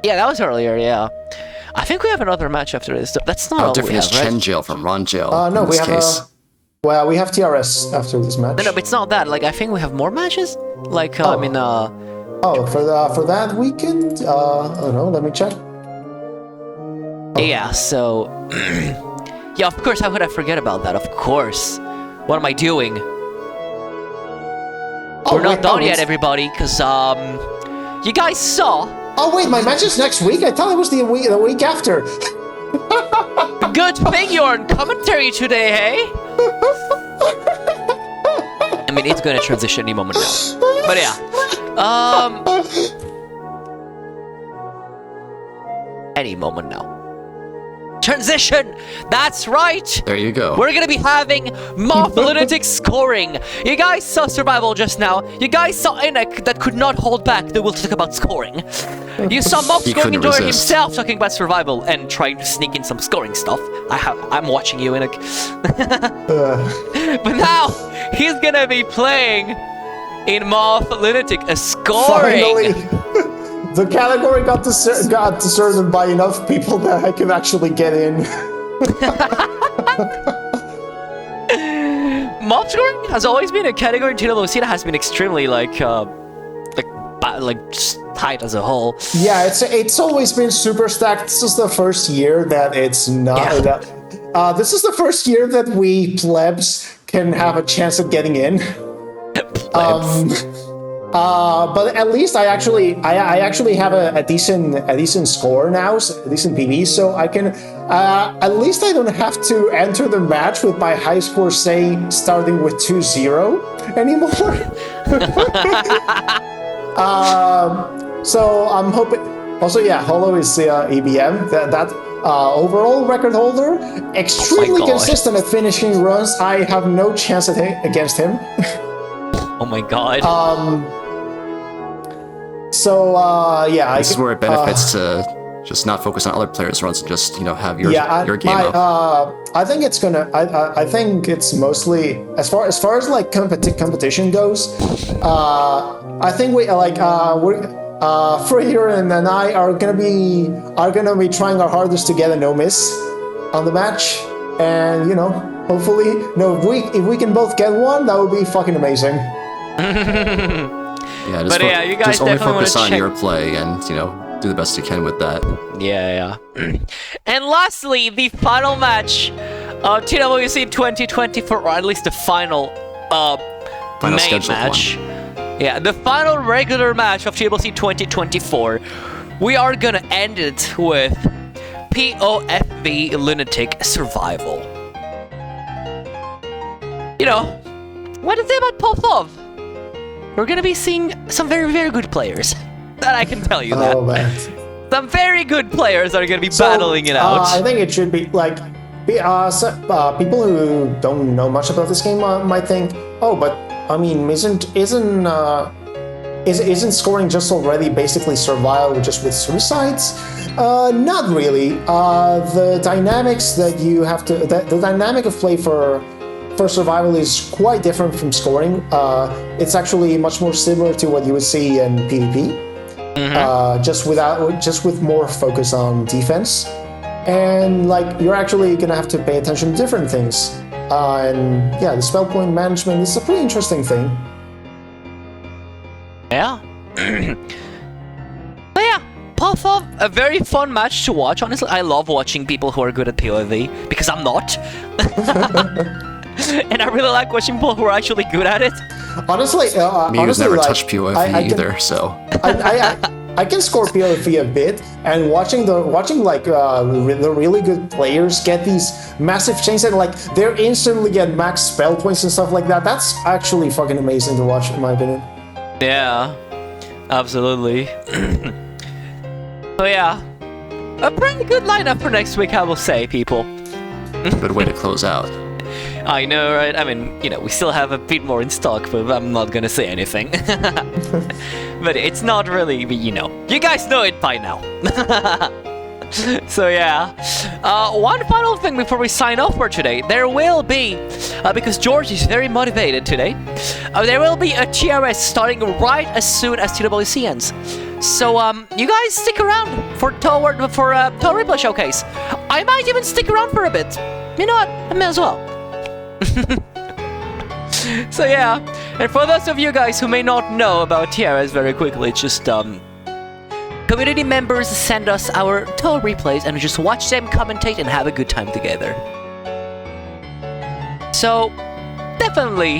Yeah, that was earlier, yeah. I think we have another match after this. That's not all different we is have, Chen right? jail from Ron jail. No, in we this have case. well, we have TRS after this match. No, but it's not that. Like, I think we have more matches. Like, I mean, Oh, for that weekend? I don't know. Let me check. yeah, so... yeah, of course, how could I forget about that? Of course. What am I doing? We're not done yet, everybody, because, you guys saw... Oh, wait, my match is next week? I thought it was the week after. Good thing you're on commentary today, hey? I mean, it's gonna transition any moment now. But yeah. Any moment now. Transition! That's right! There you go. We're gonna be having MoF Lunatic scoring! You guys saw Survival just now. You guys saw Inek that could not hold back the will to talk about scoring. You saw MoF scoring into himself talking about Survival and trying to sneak in some scoring stuff. I'm watching you, Inek. But now, he's gonna be playing in MoF Lunatic a scoring! Finally! The category got deserted by enough people that I can actually get in. MoF scoring has always been a category in TWC that has been extremely tight as a whole. Yeah, it's always been super stacked. This is the first year that it's not. Yeah. This is the first year that we plebs can have a chance at getting in. But at least I actually have a decent score now, a decent PV, so I can at least I don't have to enter the match with my high score starting with 2-0 anymore. So I'm hoping. Also, yeah, Holo is EBM. That overall record holder, extremely consistent at finishing runs. I have no chance against him. Oh my god. So yeah, this is where it benefits to just not focus on other players' runs and just have your game up. I think it's gonna. I think it's mostly as far as like competition goes. I think Freer and I are gonna be trying our hardest to get a no miss on the match, and hopefully, if we can both get one, that would be fucking amazing. Yeah, you guys just only definitely focus on check. your play and do the best you can with that. Yeah. And lastly, the final match of TWC 2024, or at least the final main match. Yeah, the final regular match of TWC 2024. We are gonna end it with POFV Lunatic Survival. What is it about POFV? We're gonna be seeing some very, very good players. That I can tell you that. Oh man. Some very good players are going to be battling it out. I think it should be like people who don't know much about this game might think, oh, but I mean, isn't scoring just already basically survival just with suicides? Not really. The dynamics that you have to the dynamic of play for survival is quite different from scoring. It's actually much more similar to what you would see in PvP. Just with more focus on defense, and like you're actually gonna have to pay attention to different things, and yeah, the spell point management is a pretty interesting thing. Yeah. But yeah, Puff off a very fun match to watch. Honestly, I love watching people who are good at PoE because I'm not, and I really like watching people who are actually good at it. Honestly, Miu's never touched PoE either, so I can score PoE a bit, and watching the really good players get these massive chains and like they're instantly get max spell points and stuff like that. That's actually fucking amazing to watch, in my opinion. Yeah, absolutely. So yeah, a pretty good lineup for next week, I will say, people. good way to close out. I know, right? I mean, you know, we still have a bit more in stock, but I'm not gonna say anything. But it's not really, you know, you guys know it by now. So yeah, one final thing before we sign off for today. There will be, because George is very motivated today, there will be a TRS starting right as soon as TWC ends. So you guys stick around for Touhou Replay Showcase. I might even stick around for a bit. You know what? I may as well. So yeah, and for those of you guys who may not know about TRS very quickly, just community members send us our Touhou replays and we just watch them commentate and have a good time together. So definitely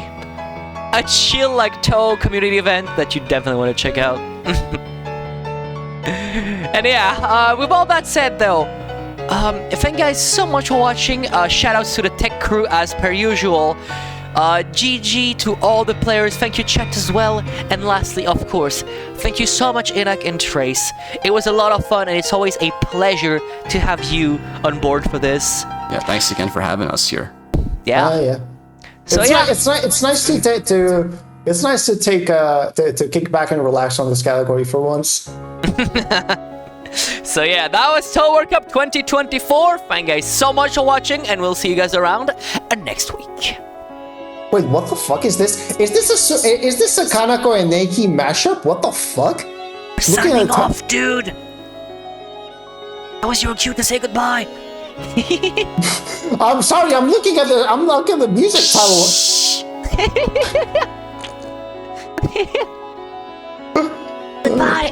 a chill like Touhou community event that you definitely want to check out. And yeah, with all that said though, thank you guys so much for watching. Shoutouts to the tech crew as per usual. GG to all the players. Thank you, chat, as well. And lastly, of course, thank you so much, Inak and Trace. It was a lot of fun, and it's always a pleasure to have you on board for this. Yeah, thanks again for having us here. Yeah. Yeah. So it's nice to kick back and relax on this category for once. So yeah, that was Touhou World Cup 2024. Thank you guys so much for watching, and we'll see you guys around next week. Wait, what the fuck is this? Is this a Kanako and Neiki mashup? What the fuck? Signing off, dude. That was your cue to say goodbye. I'm sorry. I'm looking at the music title. Goodbye.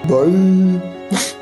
Bye.